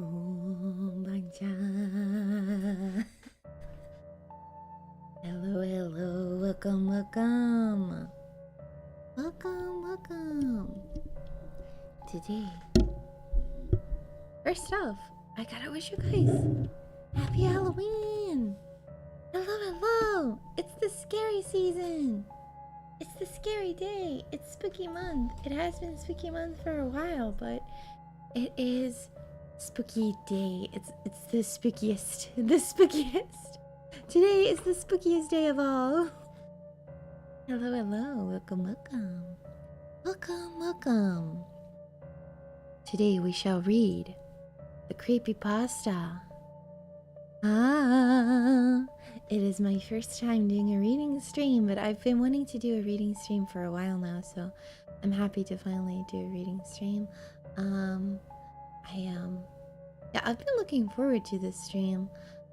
Ancha. Hello, hello, welcome, welcome. Welcome, welcome. Today, first off, I gotta wish you guys happy Halloween. Hello, hello. It's the scary season. It's the scary day. It's spooky month. It has been spooky month for a while, but it is spooky day. It's the spookiest. The spookiest. Today is the spookiest day of all. Hello, hello. Welcome, welcome. Welcome, welcome. Today we shall read the Creepypasta. It is my first time doing a reading stream, but I've been wanting to do a reading stream for a while now, so I'm happy to finally do a reading stream. Yeah, I've been looking forward to this stream.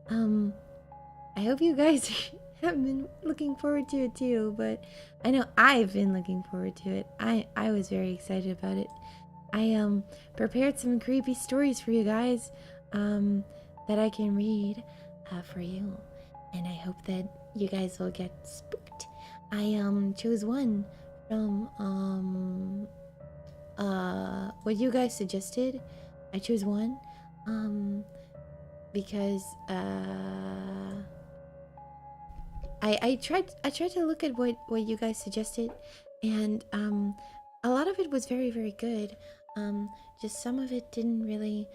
I hope you guys have been looking forward to it too, but I know I've been looking forward to it. I was very excited about it. I prepared some creepy stories for you guys that I can read for you, and I hope that you guys will get spooked. I chose one from what you guys suggested. I chose one because I tried to look at what you guys suggested, and a lot of it was very, very good. Just some of it didn't really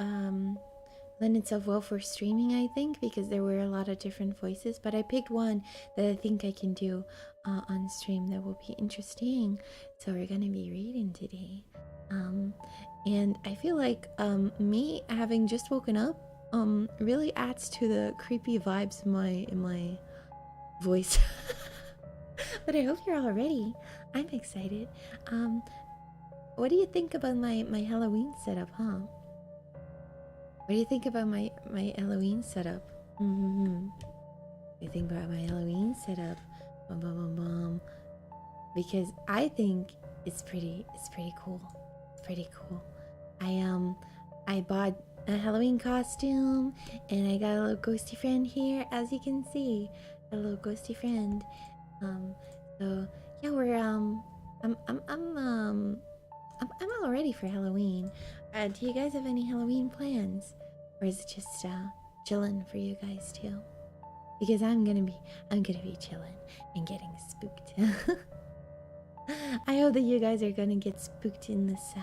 lend itself well for streaming, I think, because there were a lot of different voices, but I picked one that I think I can do on stream that will be interesting. So we're gonna be reading today, and I feel like me having just woken up really adds to the creepy vibes in my voice. But I hope you're all ready. I'm excited. What do you think about my Halloween setup, huh? What do you think about my Halloween setup? What do you think about my Halloween setup? Bum, bum, bum, bum. Because I think it's pretty cool. It's pretty cool. I bought a Halloween costume, and I got a little ghosty friend here, as you can see, a little ghosty friend. So yeah, we're I'm all ready for Halloween. Do you guys have any Halloween plans, or is it just chilling for you guys too? Because I'm gonna be chilling and getting spooked. I hope that you guys are gonna get spooked in this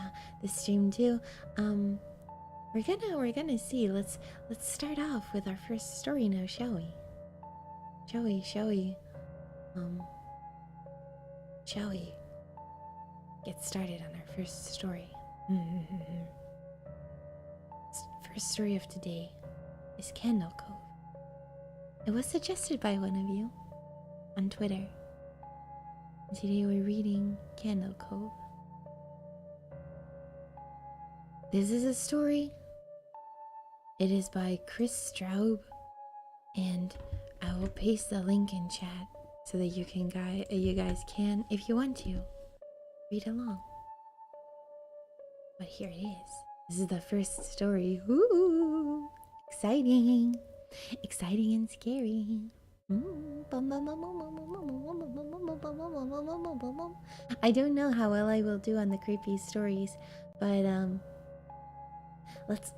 stream too. We're gonna see. Let's start off with our first story now, shall we? Shall we get started on our first story? First story of today is Candle Cove. It was suggested by one of you on Twitter. And today we're reading Candle Cove. This is a story. It is by Chris Straub, and I will paste the link in chat so that you guys can, if you want to, read along. But here it is. This is the first story. Ooh, exciting and scary. I don't know how well I will do on the creepy stories, but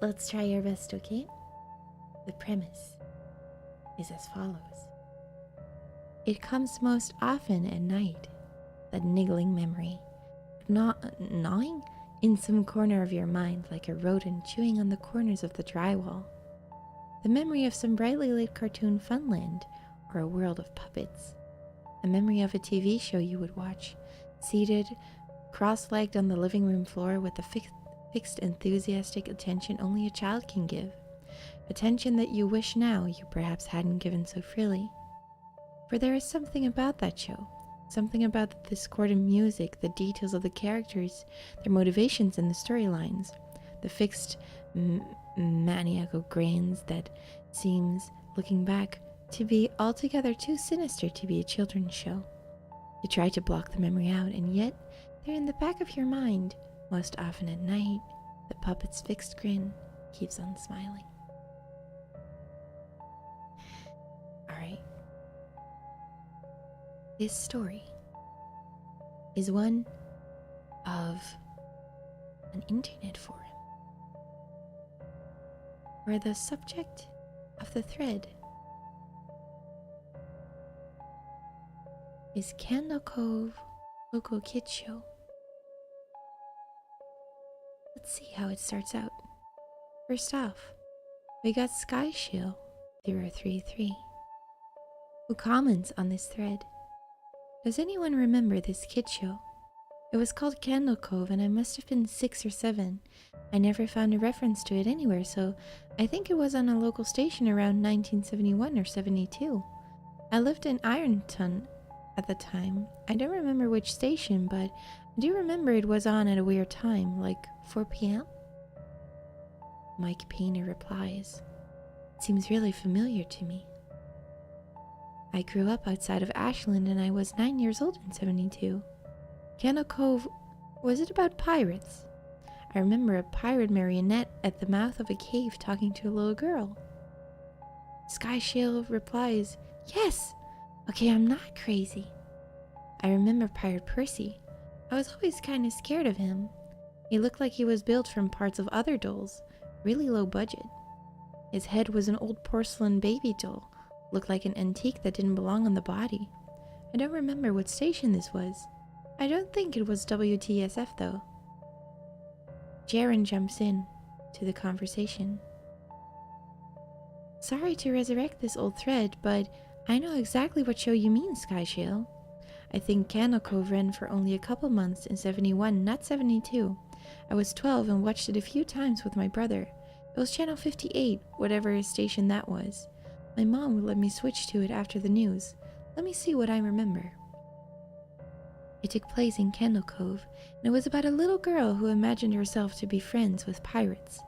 let's try our best, okay? The premise is as follows. It comes most often at night, that niggling memory, not gnawing in some corner of your mind like a rodent chewing on the corners of the drywall. The memory of some brightly lit cartoon funland, or a world of puppets. A memory of a TV show you would watch, seated, cross-legged on the living room floor with the fixed enthusiastic attention only a child can give. Attention that you wish now you perhaps hadn't given so freely. For there is something about that show, something about the discordant music, the details of the characters, their motivations and the storylines, the fixed maniacal grains that seems, looking back, to be altogether too sinister to be a children's show. You try to block the memory out, and yet they're in the back of your mind, most often at night, the puppet's fixed grin, keeps on smiling. Alright. This story is one of an internet forum where the subject of the thread is Candle Cove Local Kid Show. Let's see how it starts out. First off, we got SkyShield033, who comments on this thread. Does anyone remember this kid show? It was called Candle Cove and I must have been 6 or 7. I never found a reference to it anywhere, so I think it was on a local station around 1971 or 72. I lived in Ironton at the time. I don't remember which station, but I do remember it was on at a weird time, like 4 p.m. Mike Painter replies, "It seems really familiar to me. I grew up outside of Ashland and I was 9 years old in 72. Candle Cove, was it about pirates? I remember a pirate marionette at the mouth of a cave talking to a little girl." SkyShield replies, "Yes! Okay, I'm not crazy. I remember Pirate Percy. I was always kind of scared of him. He looked like he was built from parts of other dolls, really low budget. His head was an old porcelain baby doll, looked like an antique that didn't belong on the body. I don't remember what station this was. I don't think it was WTSF though." Jaren jumps in to the conversation. "Sorry to resurrect this old thread, but I know exactly what show you mean, SkyShield. I think Candle Cove ran for only a couple months in 71, not 72. I was 12 and watched it a few times with my brother. It was channel 58, whatever station that was. My mom would let me switch to it after the news. Let me see what I remember. It took place in Candle Cove, and it was about a little girl who imagined herself to be friends with pirates.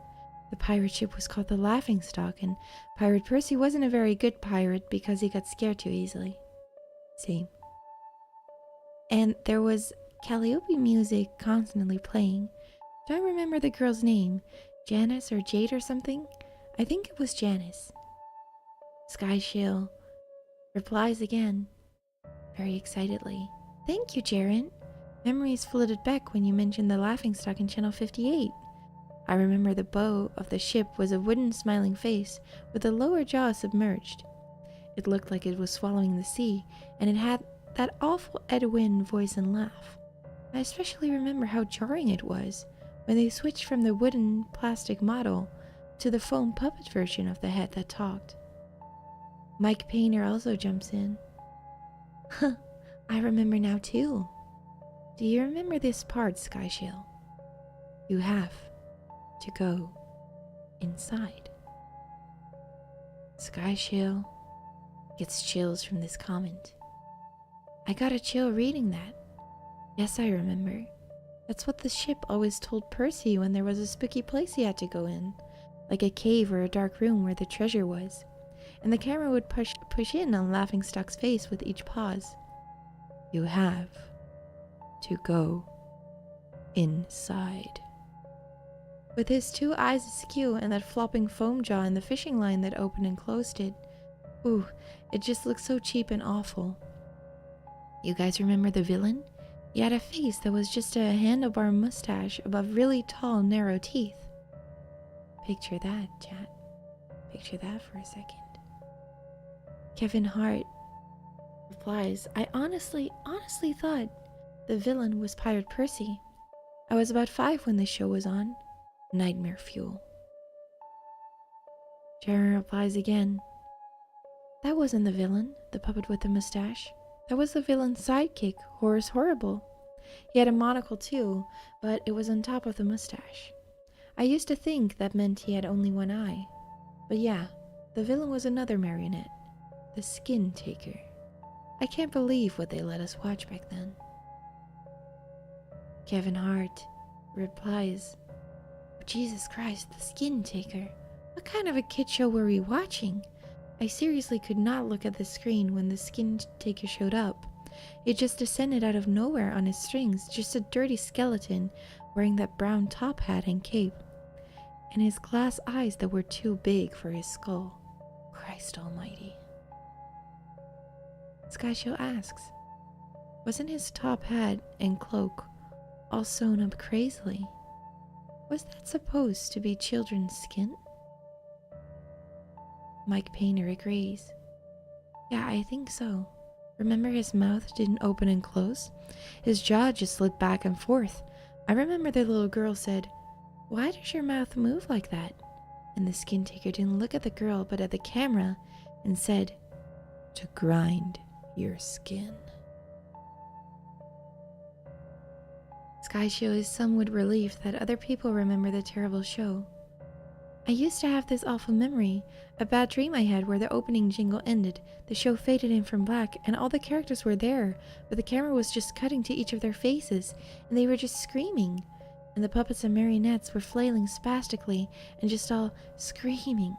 The pirate ship was called the Laughingstock, and Pirate Percy wasn't a very good pirate because he got scared too easily. See? And there was Calliope music constantly playing. Do I remember the girl's name? Janice or Jade or something? I think it was Janice." SkyShield replies again, very excitedly. "Thank you, Jaren. Memories flooded back when you mentioned the Laughingstock in channel 58. I remember the bow of the ship was a wooden smiling face with the lower jaw submerged. It looked like it was swallowing the sea, and it had that awful Edwin voice and laugh. I especially remember how jarring it was when they switched from the wooden plastic model to the foam puppet version of the head that talked." Mike Painter also jumps in. "Huh, I remember now too. Do you remember this part, SkyShield? You have to go inside." SkyShield gets chills from this comment. I got a chill reading that. Yes, I remember. That's what the ship always told Percy when there was a spooky place he had to go in, like a cave or a dark room where the treasure was, and the camera would push in on Laughingstock's face with each pause. You have to go inside. With his 2 eyes askew and that flopping foam jaw and the fishing line that opened and closed it. Ooh, it just looked so cheap and awful. You guys remember the villain? He had a face that was just a handlebar mustache above really tall, narrow teeth. Picture that, chat. Picture that for a second. Kevin Hart replies, I honestly thought the villain was Pirate Percy. I was about 5 when the show was on. Nightmare fuel. Sharon replies again. That wasn't the villain, the puppet with the mustache. That was the villain's sidekick, Horace Horrible. He had a monocle too, but it was on top of the mustache. I used to think that meant he had only 1 eye. But yeah, the villain was another marionette, the Skin Taker. I can't believe what they let us watch back then. Kevin Hart replies, oh, Jesus Christ, the Skin Taker. What kind of a kid show were we watching? I seriously could not look at the screen when the Skin Taker showed up. It just descended out of nowhere on his strings, just a dirty skeleton wearing that brown top hat and cape. and his glass eyes that were too big for his skull. Christ almighty. Skyshow asks, wasn't his top hat and cloak all sewn up crazily? Was that supposed to be children's skin? Mike Painter agrees. Yeah, I think so. Remember his mouth didn't open and close? His jaw just slid back and forth. I remember the little girl said, "Why does your mouth move like that?" And the skin taker didn't look at the girl but at the camera and said, "To grind your skin." Sky shows somewhat relieved that other people remember the terrible show. I used to have this awful memory, a bad dream I had where the opening jingle ended, the show faded in from black, and all the characters were there, but the camera was just cutting to each of their faces, and they were just screaming, and the puppets and marionettes were flailing spastically, and just all screaming.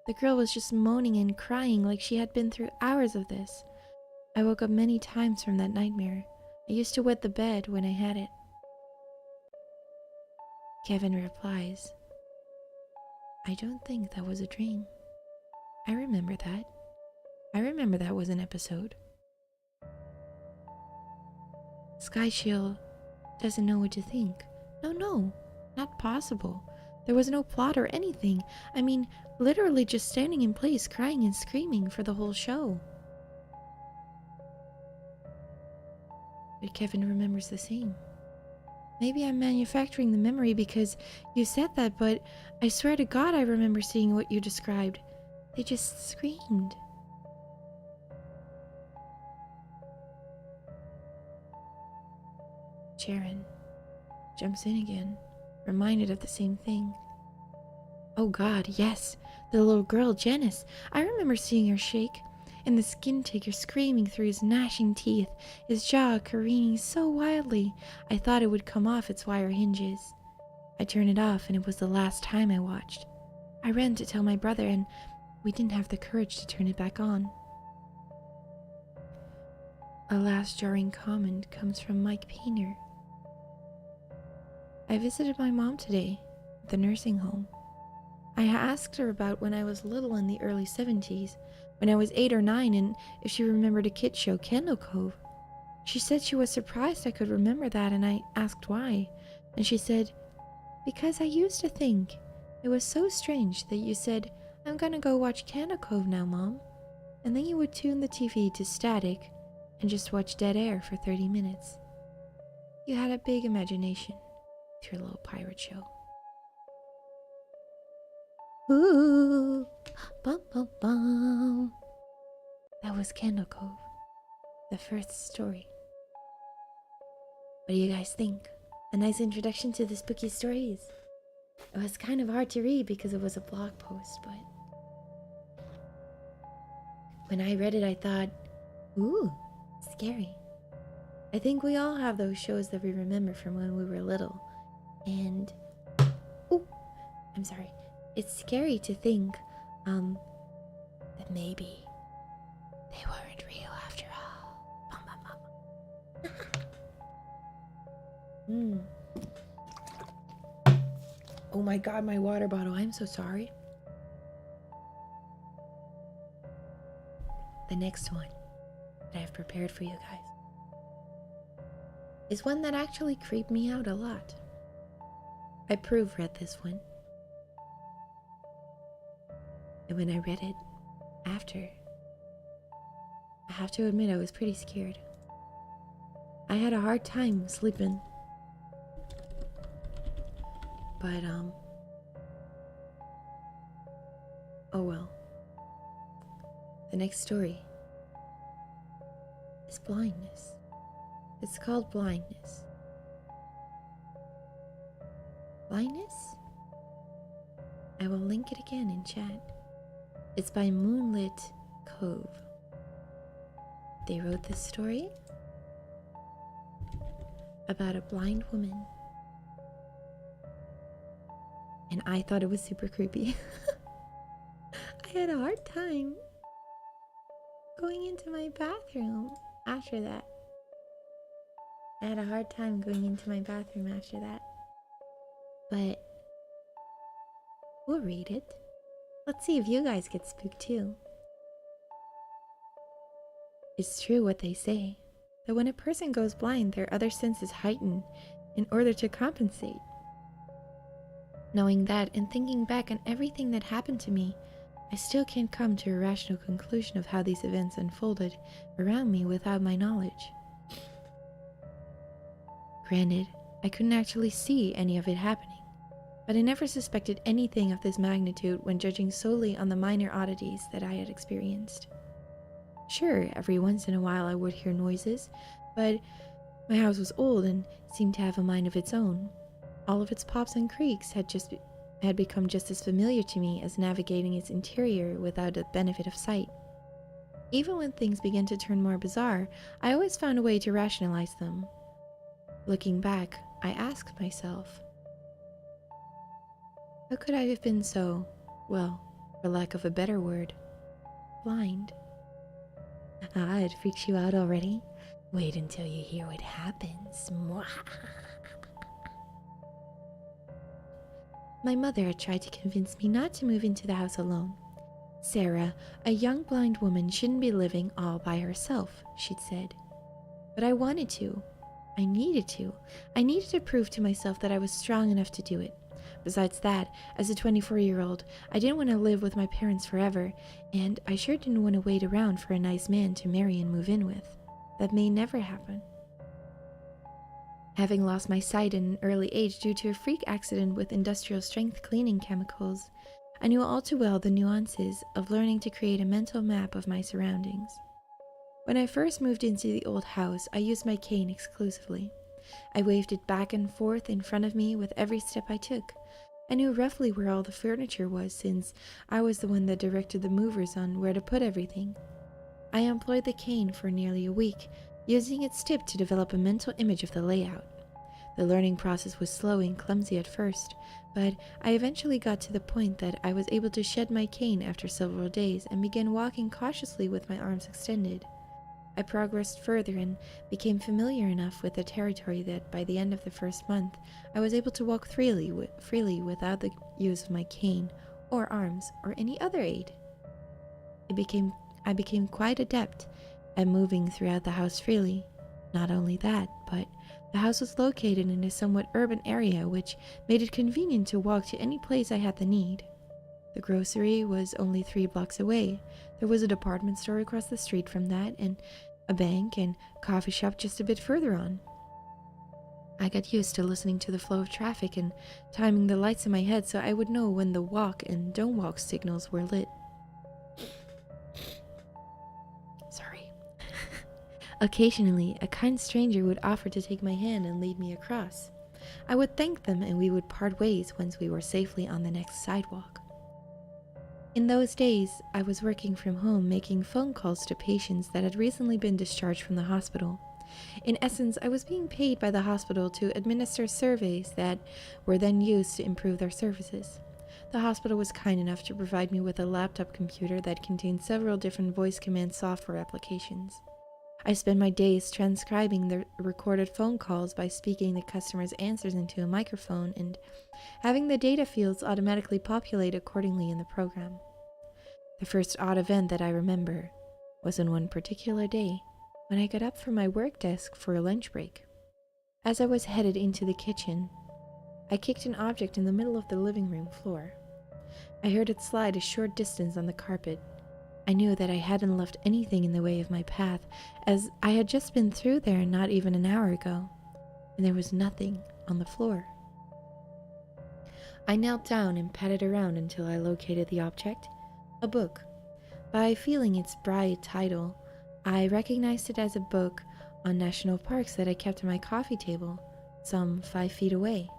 The girl was just moaning and crying like she had been through hours of this. I woke up many times from that nightmare. I used to wet the bed when I had it. Kevin replies, I don't think that was a dream. I remember that. I remember that was an episode. Skyshield doesn't know what to think. No, not possible. There was no plot or anything. I mean, literally just standing in place, crying and screaming for the whole show. But Kevin remembers the same. Maybe I'm manufacturing the memory because you said that, but I swear to God I remember seeing what you described. They just screamed. Sharon jumps in again, reminded of the same thing. Oh God, yes, the little girl, Janice. I remember seeing her shake, and the skin taker screaming through his gnashing teeth, his jaw careening so wildly I thought it would come off its wire hinges. I turned it off, and it was the last time I watched. I ran to tell my brother, and we didn't have the courage to turn it back on. A last jarring comment comes from Mike Painter. I visited my mom today at the nursing home. I asked her about when I was little in the early 70s, when I was 8 or 9, and if she remembered a kid show, Candle Cove. She said she was surprised I could remember that, and I asked why, and she said, because I used to think it was so strange that you said, I'm gonna go watch Candle Cove now, Mom, and then you would tune the TV to static and just watch dead air for 30 minutes. You had a big imagination with your little pirate show. Ooh, bum bum bum. That was Candle Cove, the first story. What do you guys think? A nice introduction to the spooky stories. It was kind of hard to read because it was a blog post, but when I read it I thought, ooh, scary. I think we all have those shows that we remember from when we were little, and ooh, I'm sorry. It's scary to think that maybe they weren't real after all. Bum, bum, bum. Oh my God, my water bottle. I'm so sorry. The next one that I've prepared for you guys is one that actually creeped me out a lot. I read this one. And when I read it after, I have to admit I was pretty scared. I had a hard time sleeping. But, oh well. The next story is blindness. It's called Blindness. Blindness? I will link it again in chat. It's by Moonlit Cove. They wrote this story about a blind woman. And I thought it was super creepy. I had a hard time going into my bathroom after that. but we'll read it. Let's see if you guys get spooked too. It's true what they say, that when a person goes blind, their other senses heighten in order to compensate. Knowing that and thinking back on everything that happened to me, I still can't come to a rational conclusion of how these events unfolded around me without my knowledge. Granted, I couldn't actually see any of it happening, but I never suspected anything of this magnitude when judging solely on the minor oddities that I had experienced. Sure, every once in a while I would hear noises, but my house was old and seemed to have a mind of its own. All of its pops and creaks had become just as familiar to me as navigating its interior without the benefit of sight. Even when things began to turn more bizarre, I always found a way to rationalize them. Looking back, I asked myself, how could I have been so, well, for lack of a better word, blind? Ah, it freaks you out already? Wait until you hear what happens. My mother had tried to convince me not to move into the house alone. Sarah, a young blind woman, shouldn't be living all by herself, she'd said. But I wanted to. I needed to. I needed to prove to myself that I was strong enough to do it. Besides that, as a 24-year-old, I didn't want to live with my parents forever, and I sure didn't want to wait around for a nice man to marry and move in with. That may never happen. Having lost my sight at an early age due to a freak accident with industrial-strength cleaning chemicals, I knew all too well the nuances of learning to create a mental map of my surroundings. When I first moved into the old house, I used my cane exclusively. I waved it back and forth in front of me with every step I took. I knew roughly where all the furniture was, since I was the one that directed the movers on where to put everything. I employed the cane for nearly a week, using its tip to develop a mental image of the layout. The learning process was slow and clumsy at first, but I eventually got to the point that I was able to shed my cane after several days and began walking cautiously with my arms extended. I progressed further and became familiar enough with the territory that by the end of the first month, I was able to walk freely without the use of my cane or arms or any other aid. I became quite adept at moving throughout the house freely. Not only that, but the house was located in a somewhat urban area, which made it convenient to walk to any place I had the need. The grocery was only 3 blocks away. There was a department store across the street from that, and a bank and coffee shop just a bit further on. I got used to listening to the flow of traffic and timing the lights in my head so I would know when the walk and don't walk signals were lit. Sorry. Occasionally, a kind stranger would offer to take my hand and lead me across. I would thank them and we would part ways once we were safely on the next sidewalk. In those days, I was working from home making phone calls to patients that had recently been discharged from the hospital. In essence, I was being paid by the hospital to administer surveys that were then used to improve their services. The hospital was kind enough to provide me with a laptop computer that contained several different voice command software applications. I spent my days transcribing the recorded phone calls by speaking the customer's answers into a microphone and having the data fields automatically populate accordingly in the program. The first odd event that I remember was on one particular day when I got up from my work desk for a lunch break. As I was headed into the kitchen, I kicked an object in the middle of the living room floor. I heard it slide a short distance on the carpet. I knew that I hadn't left anything in the way of my path, as I had just been through there not even an hour ago, and there was nothing on the floor. I knelt down and patted around until I located the object, a book. By feeling its bright title, I recognized it as a book on national parks that I kept on my coffee table, some 5 feet away.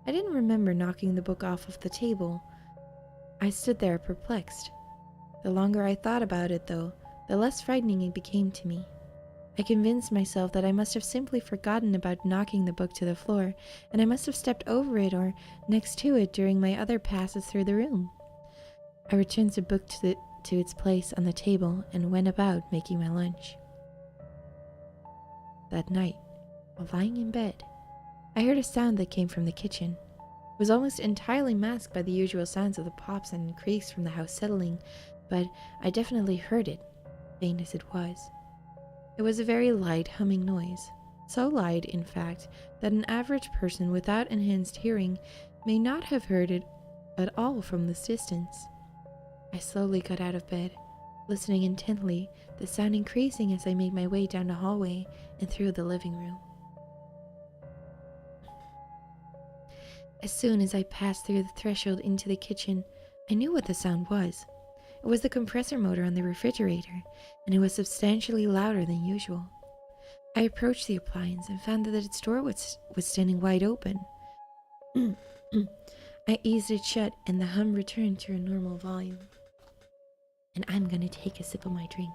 I didn't remember knocking the book off of the table. I stood there perplexed. The longer I thought about it, though, the less frightening it became to me. I convinced myself that I must have simply forgotten about knocking the book to the floor, and I must have stepped over it or next to it during my other passes through the room. I returned the book to its place on the table and went about making my lunch. That night, while lying in bed, I heard a sound that came from the kitchen. was almost entirely masked by the usual sounds of the pops and creaks from the house settling, but I definitely heard it, faint as it was. It was a very light humming noise, so light, in fact, that an average person without enhanced hearing may not have heard it at all from this distance. I slowly got out of bed, listening intently, the sound increasing as I made my way down the hallway and through the living room. As soon as I passed through the threshold into the kitchen, I knew what the sound was. It was the compressor motor on the refrigerator, and it was substantially louder than usual. I approached the appliance and found that its door was standing wide open. I eased it shut, and the hum returned to a normal volume. And I'm gonna take a sip of my drink.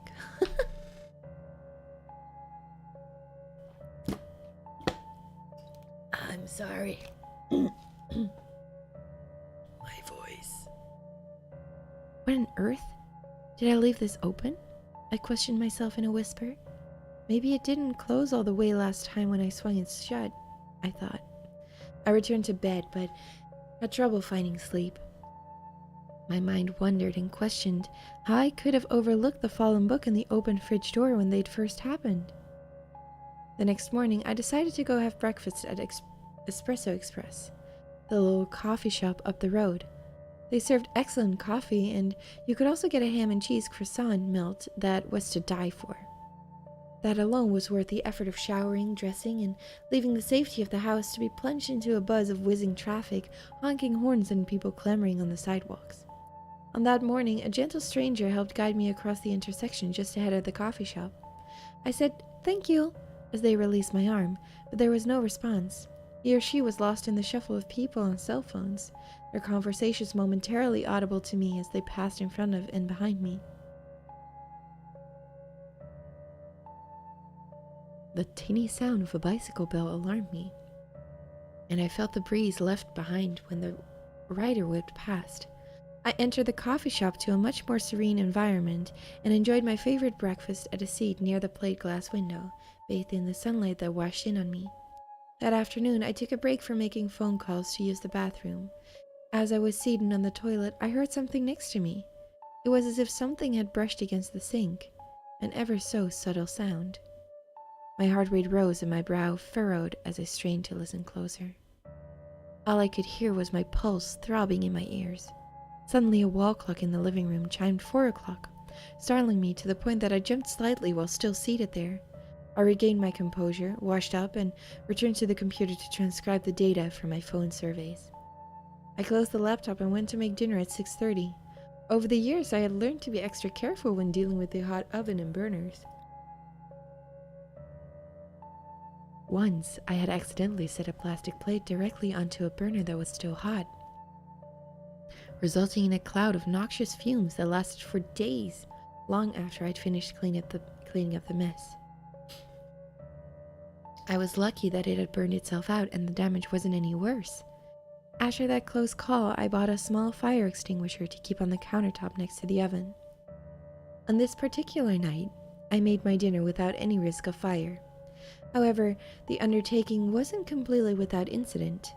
I'm sorry. My voice. What on earth? Did I leave this open? I questioned myself in a whisper. Maybe it didn't close all the way last time when I swung it shut, I thought. I returned to bed, but had trouble finding sleep. My mind wondered and questioned how I could have overlooked the fallen book and the open fridge door when they'd first happened. The next morning, I decided to go have breakfast at Espresso Express, the little coffee shop up the road. They served excellent coffee, and you could also get a ham and cheese croissant melt that was to die for. That alone was worth the effort of showering, dressing, and leaving the safety of the house to be plunged into a buzz of whizzing traffic, honking horns, and people clamoring on the sidewalks. On that morning, a gentle stranger helped guide me across the intersection just ahead of the coffee shop. I said, "Thank you," as they released my arm, but there was no response. He or she was lost in the shuffle of people on cell phones, their conversations momentarily audible to me as they passed in front of and behind me. The tinny sound of a bicycle bell alarmed me, and I felt the breeze left behind when the rider whipped past. I entered the coffee shop to a much more serene environment and enjoyed my favorite breakfast at a seat near the plate glass window, bathed in the sunlight that washed in on me. That afternoon, I took a break from making phone calls to use the bathroom. As I was seated on the toilet, I heard something next to me. It was as if something had brushed against the sink, an ever so subtle sound. My heart rate rose and my brow furrowed as I strained to listen closer. All I could hear was my pulse throbbing in my ears. Suddenly, a wall clock in the living room chimed 4 o'clock, startling me to the point that I jumped slightly while still seated there. I regained my composure, washed up, and returned to the computer to transcribe the data from my phone surveys. I closed the laptop and went to make dinner at 6:30. Over the years, I had learned to be extra careful when dealing with the hot oven and burners. Once, I had accidentally set a plastic plate directly onto a burner that was still hot, resulting in a cloud of noxious fumes that lasted for days, long after I'd finished cleaning up the mess. I was lucky that it had burned itself out and the damage wasn't any worse. After that close call, I bought a small fire extinguisher to keep on the countertop next to the oven. On this particular night, I made my dinner without any risk of fire. However, the undertaking wasn't completely without incident.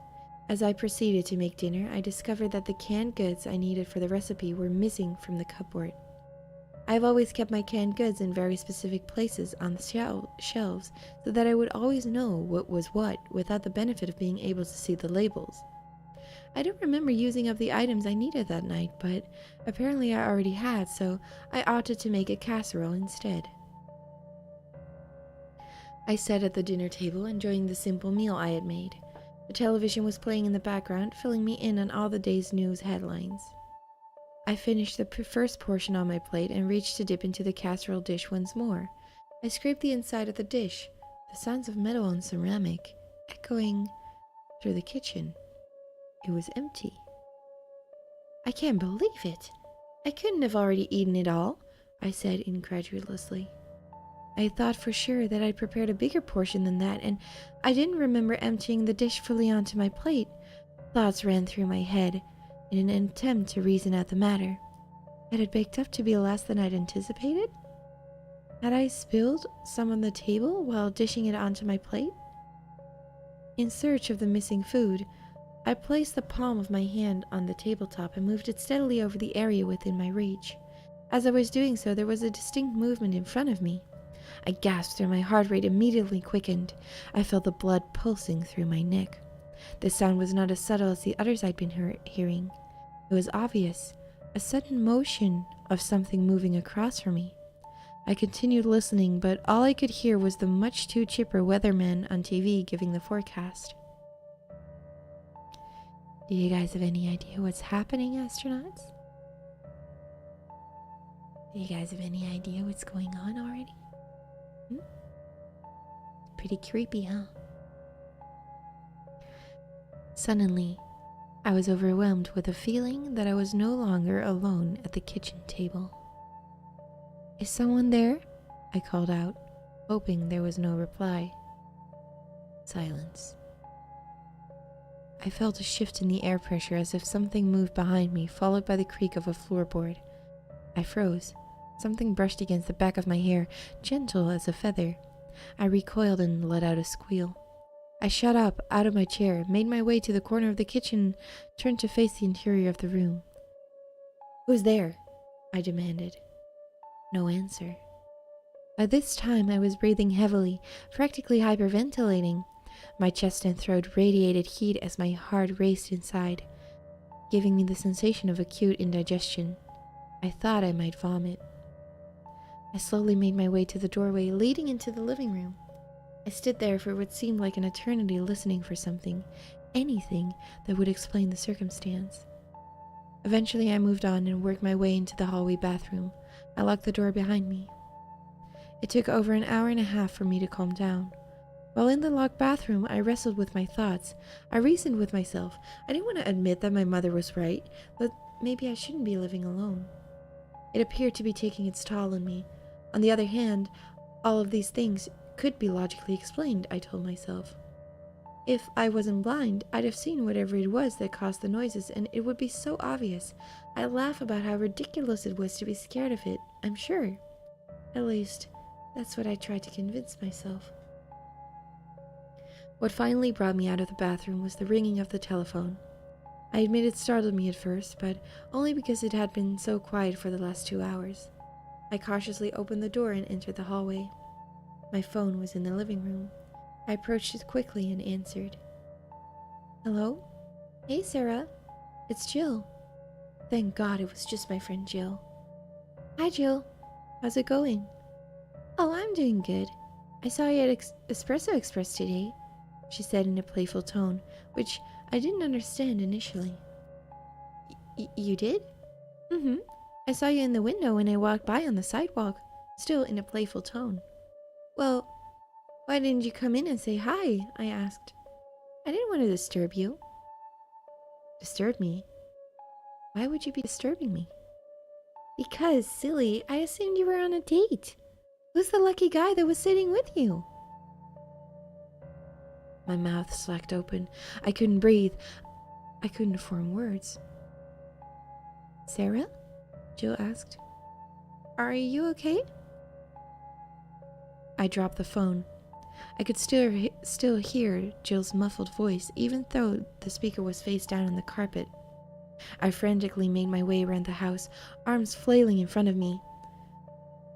As I proceeded to make dinner, I discovered that the canned goods I needed for the recipe were missing from the cupboard. I've always kept my canned goods in very specific places on the shelves so that I would always know what was what without the benefit of being able to see the labels. I don't remember using up the items I needed that night, but apparently I already had, so I opted to make a casserole instead. I sat at the dinner table enjoying the simple meal I had made. The television was playing in the background, filling me in on all the day's news headlines. I finished the first portion on my plate and reached to dip into the casserole dish once more. I scraped the inside of the dish, the sounds of metal and ceramic echoing through the kitchen. It was empty. I can't believe it. I couldn't have already eaten it all, I said incredulously. I thought for sure that I'd prepared a bigger portion than that, and I didn't remember emptying the dish fully onto my plate. Thoughts ran through my head in an attempt to reason out the matter. Had it baked up to be less than I'd anticipated? Had I spilled some on the table while dishing it onto my plate? In search of the missing food, I placed the palm of my hand on the tabletop and moved it steadily over the area within my reach. As I was doing so, there was a distinct movement in front of me. I gasped and my heart rate immediately quickened. I felt the blood pulsing through my neck. The sound was not as subtle as the others I'd been hearing. It was obvious, a sudden motion of something moving across from me. I continued listening, but all I could hear was the much too chipper weatherman on TV giving the forecast. Do you guys have any idea what's happening, astronauts? Do you guys have any idea what's going on already? Pretty creepy, huh? Suddenly, I was overwhelmed with a feeling that I was no longer alone at the kitchen table. Is someone there? I called out, hoping there was no reply. Silence. I felt a shift in the air pressure as if something moved behind me, followed by the creak of a floorboard. I froze. Something brushed against the back of my hair, gentle as a feather. I recoiled and let out a squeal. I shot up out of my chair, made my way to the corner of the kitchen, turned to face the interior of the room. Who's there? I demanded. No answer. By this time, I was breathing heavily, practically hyperventilating. My chest and throat radiated heat as my heart raced inside, giving me the sensation of acute indigestion. I thought I might vomit. I slowly made my way to the doorway leading into the living room. I stood there for what seemed like an eternity, listening for something, anything that would explain the circumstance. Eventually, I moved on and worked my way into the hallway bathroom. I locked the door behind me. It took over an hour and a half for me to calm down. While in the locked bathroom, I wrestled with my thoughts. I reasoned with myself. I didn't want to admit that my mother was right, but maybe I shouldn't be living alone. It appeared to be taking its toll on me. On the other hand, all of these things could be logically explained, I told myself. If I wasn't blind, I'd have seen whatever it was that caused the noises, and it would be so obvious. I laugh about how ridiculous it was to be scared of it, I'm sure. At least, that's what I tried to convince myself. What finally brought me out of the bathroom was the ringing of the telephone. I admit it startled me at first, but only because it had been so quiet for the last 2 hours. I cautiously opened the door and entered the hallway. My phone was in the living room. I approached it quickly and answered. Hello? Hey, Sarah. It's Jill. Thank God it was just my friend Jill. Hi, Jill. How's it going? Oh, I'm doing good. I saw you at Espresso Express today, she said in a playful tone, which I didn't understand initially. You did? Mm-hmm. I saw you in the window when I walked by on the sidewalk, still in a playful tone. Well, why didn't you come in and say hi? I asked. I didn't want to disturb you. Disturb me? Why would you be disturbing me? Because, silly, I assumed you were on a date. Who's the lucky guy that was sitting with you? My mouth slacked open. I couldn't breathe. I couldn't form words. Sarah? Jill asked. Are you okay? I dropped the phone. I could still hear Jill's muffled voice, even though the speaker was face down on the carpet. I frantically made my way around the house, arms flailing in front of me.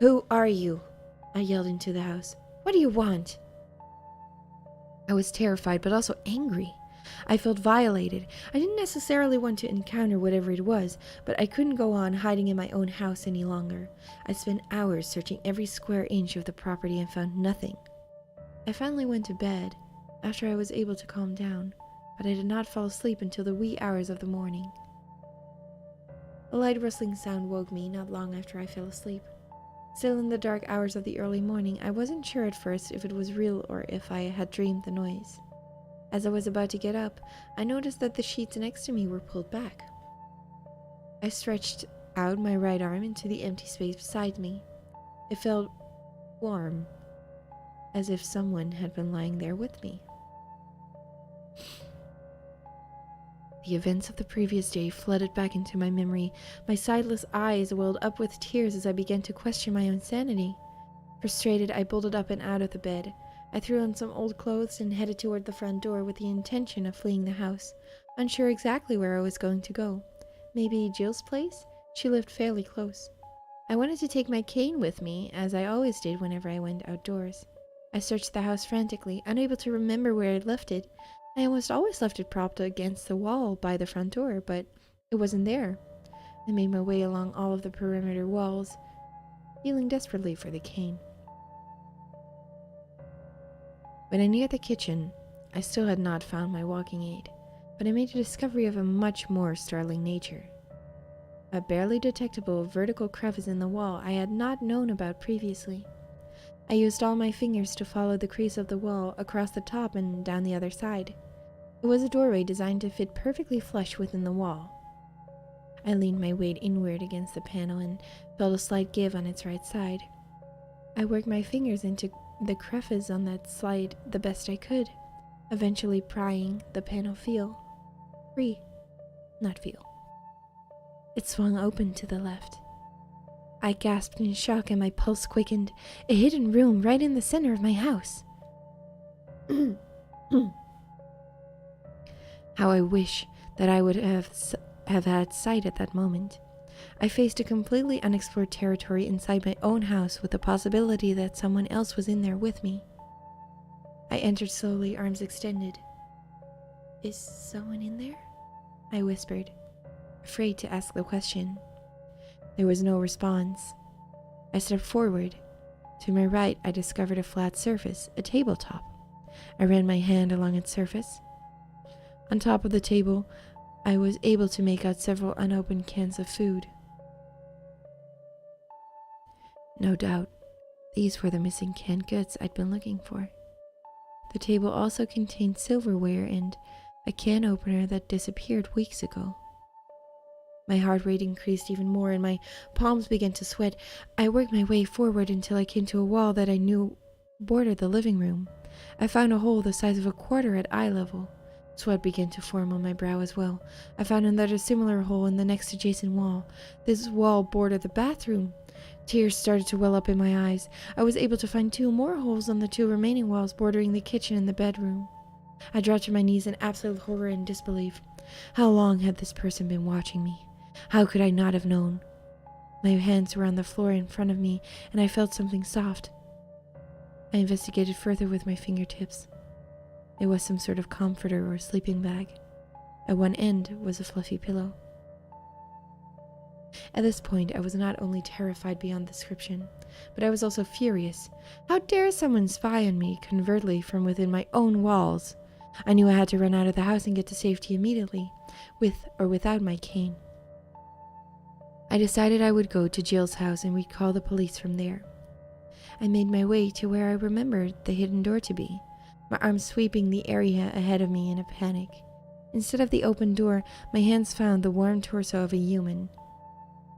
Who are you? I yelled into the house. What do you want? I was terrified, but also angry. I felt violated. I didn't necessarily want to encounter whatever it was, but I couldn't go on hiding in my own house any longer. I spent hours searching every square inch of the property and found nothing. I finally went to bed after I was able to calm down, but I did not fall asleep until the wee hours of the morning. A light rustling sound woke me not long after I fell asleep. Still in the dark hours of the early morning, I wasn't sure at first if it was real or if I had dreamed the noise. As I was about to get up, I noticed that the sheets next to me were pulled back. I stretched out my right arm into the empty space beside me. It felt warm, as if someone had been lying there with me. The events of the previous day flooded back into my memory. My sightless eyes welled up with tears as I began to question my own sanity. Frustrated, I bolted up and out of the bed. I threw on some old clothes and headed toward the front door with the intention of fleeing the house. unsure exactly where I was going to go. Maybe Jill's place? She lived fairly close. I wanted to take my cane with me, as I always did whenever I went outdoors. I searched the house frantically, unable to remember where I'd left it. I almost always left it propped against the wall by the front door, but it wasn't there. I made my way along all of the perimeter walls, feeling desperately for the cane. When I neared the kitchen, I still had not found my walking aid, but I made a discovery of a much more startling nature. A barely detectable vertical crevice in the wall I had not known about previously. I used all my fingers to follow the crease of the wall across the top and down the other side. It was a doorway designed to fit perfectly flush within the wall. I leaned my weight inward against the panel and felt a slight give on its right side. I worked my fingers into the crevice on that slide the best I could, eventually prying the panel free, not feel. It swung open to the left. I gasped in shock and my pulse quickened. A hidden room right in the center of my house. How I wish that I would have had sight at that moment. I faced a completely unexplored territory inside my own house with the possibility that someone else was in there with me. I entered slowly, arms extended. "Is someone in there?" I whispered, afraid to ask the question. There was no response. I stepped forward. To my right, I discovered a flat surface, a tabletop. I ran my hand along its surface. On top of the table, I was able to make out several unopened cans of food. No doubt, these were the missing canned goods I'd been looking for. The table also contained silverware and a can opener that disappeared weeks ago. My heart rate increased even more and my palms began to sweat. I worked my way forward until I came to a wall that I knew bordered the living room. I found a hole the size of a quarter at eye level. Sweat began to form on my brow as well. I found another similar hole in the next adjacent wall. This wall bordered the bathroom. Tears started to well up in my eyes. I was able to find 2 more holes on the 2 remaining walls bordering the kitchen and the bedroom. I dropped to my knees in absolute horror and disbelief. How long had this person been watching me? How could I not have known? My hands were on the floor in front of me, and I felt something soft. I investigated further with my fingertips. It was some sort of comforter or sleeping bag. At one end was a fluffy pillow. At this point, I was not only terrified beyond description, but I was also furious. How dare someone spy on me covertly from within my own walls? I knew I had to run out of the house and get to safety immediately, with or without my cane. I decided I would go to Jill's house and we'd call the police from there. I made my way to where I remembered the hidden door to be, my arms sweeping the area ahead of me in a panic. Instead of the open door, my hands found the warm torso of a human,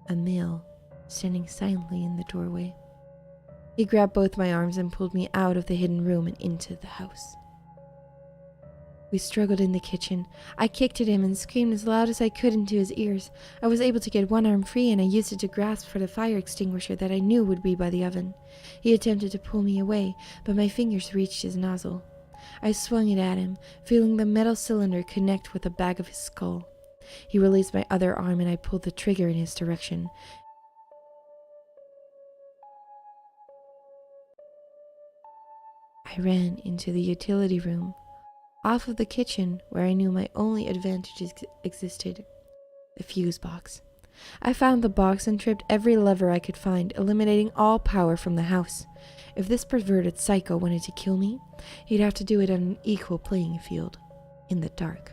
a male, standing silently in the doorway. He grabbed both my arms and pulled me out of the hidden room and into the house. We struggled in the kitchen. I kicked at him and screamed as loud as I could into his ears. I was able to get one arm free and I used it to grasp for the fire extinguisher that I knew would be by the oven. He attempted to pull me away, but my fingers reached his nozzle. I swung it at him, feeling the metal cylinder connect with the back of his skull. He released my other arm and I pulled the trigger in his direction. I ran into the utility room, off of the kitchen where I knew my only advantage existed, the fuse box. I found the box and tripped every lever I could find, eliminating all power from the house. If this perverted psycho wanted to kill me, he'd have to do it on an equal playing field, in the dark.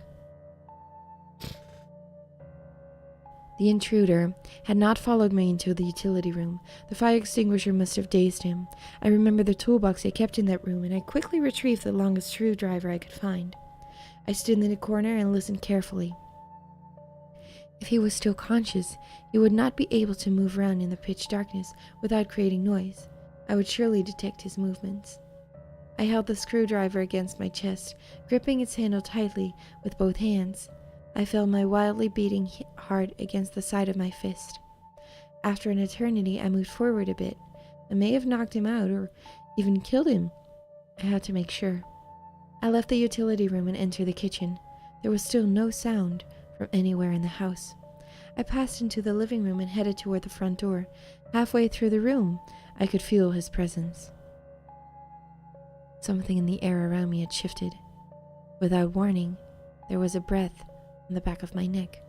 The intruder had not followed me into the utility room. The fire extinguisher must have dazed him. I remember the toolbox I kept in that room, and I quickly retrieved the longest screwdriver I could find. I stood in the corner and listened carefully. If he was still conscious, he would not be able to move around in the pitch darkness without creating noise. I would surely detect his movements. I held the screwdriver against my chest, gripping its handle tightly with both hands. I felt my wildly beating heart against the side of my fist. After an eternity, I moved forward a bit. I may have knocked him out or even killed him. I had to make sure. I left the utility room and entered the kitchen. There was still no sound from anywhere in the house. I passed into the living room and headed toward the front door. Halfway through the room, I could feel his presence. Something in the air around me had shifted. Without warning, there was a breath on the back of my neck,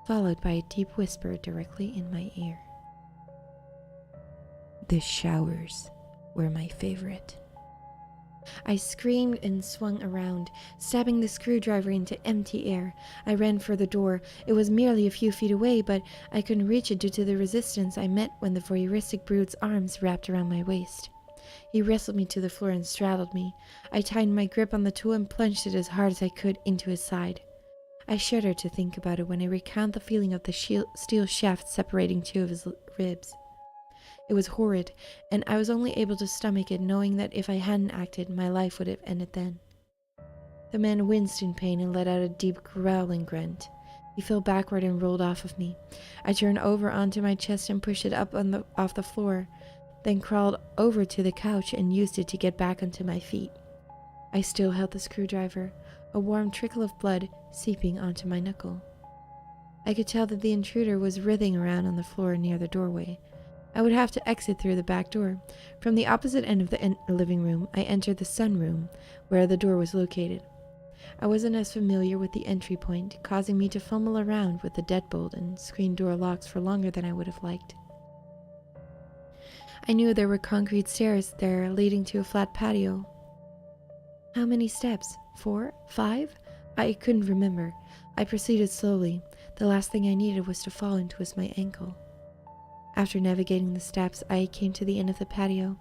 followed by a deep whisper directly in my ear. The showers were my favorite. I screamed and swung around, stabbing the screwdriver into empty air. I ran for the door. It was merely a few feet away, but I couldn't reach it due to the resistance I met when the voyeuristic brute's arms wrapped around my waist. He wrestled me to the floor and straddled me. I tightened my grip on the tool and plunged it as hard as I could into his side. I shudder to think about it when I recount the feeling of the steel shaft separating two of his ribs. It was horrid, and I was only able to stomach it, knowing that if I hadn't acted, my life would have ended then. The man winced in pain and let out a deep growling grunt. He fell backward and rolled off of me. I turned over onto my chest and pushed it up off the floor, then crawled over to the couch and used it to get back onto my feet. I still held the screwdriver, a warm trickle of blood seeping onto my knuckle. I could tell that the intruder was writhing around on the floor near the doorway. I would have to exit through the back door. From the opposite end of the living room, I entered the sunroom, where the door was located. I wasn't as familiar with the entry point, causing me to fumble around with the deadbolt and screen door locks for longer than I would have liked. I knew there were concrete stairs there leading to a flat patio. How many steps? 4? 5? I couldn't remember. I proceeded slowly. The last thing I needed was to fall and twist my ankle. After navigating the steps, I came to the end of the patio,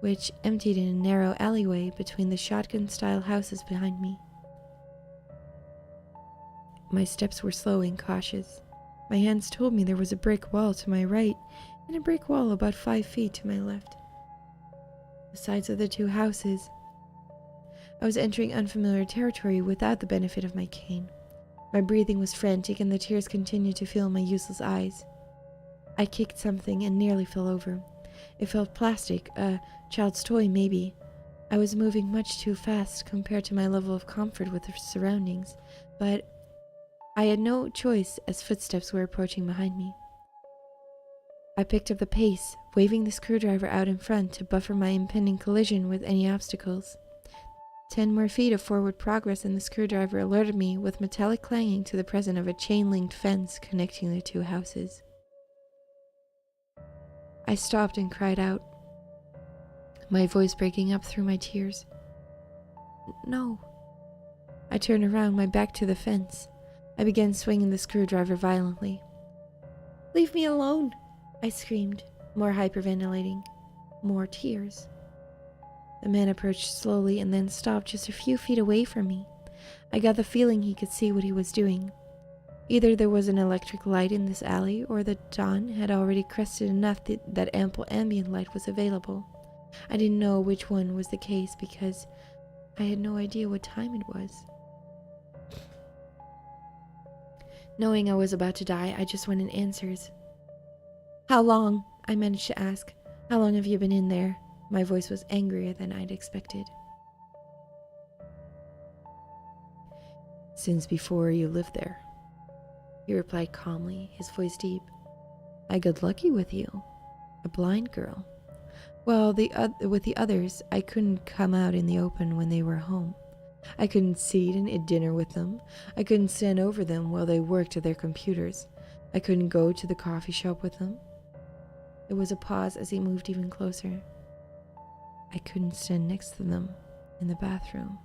which emptied in a narrow alleyway between the shotgun-style houses behind me. My steps were slow and cautious. My hands told me there was a brick wall to my right and a brick wall about 5 feet to my left. The sides of the two houses. I was entering unfamiliar territory without the benefit of my cane. My breathing was frantic and the tears continued to fill my useless eyes. I kicked something and nearly fell over. It felt plastic, a child's toy maybe. I was moving much too fast compared to my level of comfort with the surroundings, but I had no choice as footsteps were approaching behind me. I picked up the pace, waving the screwdriver out in front to buffer my impending collision with any obstacles. 10 more feet of forward progress and the screwdriver alerted me with metallic clanging to the presence of a chain-linked fence connecting the two houses. I stopped and cried out, my voice breaking up through my tears. No. I turned around, my back to the fence. I began swinging the screwdriver violently. Leave me alone, I screamed, more hyperventilating, more tears. The man approached slowly and then stopped just a few feet away from me. I got the feeling he could see what he was doing. Either there was an electric light in this alley, or the dawn had already crested enough that ample ambient light was available. I didn't know which one was the case because I had no idea what time it was. Knowing I was about to die, I just wanted answers. How long? I managed to ask. How long have you been in there? My voice was angrier than I'd expected. Since before you lived there, he replied calmly, his voice deep. I got lucky with you, a blind girl. Well, with the others, I couldn't come out in the open when they were home. I couldn't sit and eat dinner with them. I couldn't stand over them while they worked at their computers. I couldn't go to the coffee shop with them. There was a pause as he moved even closer. I couldn't stand next to them in the bathroom.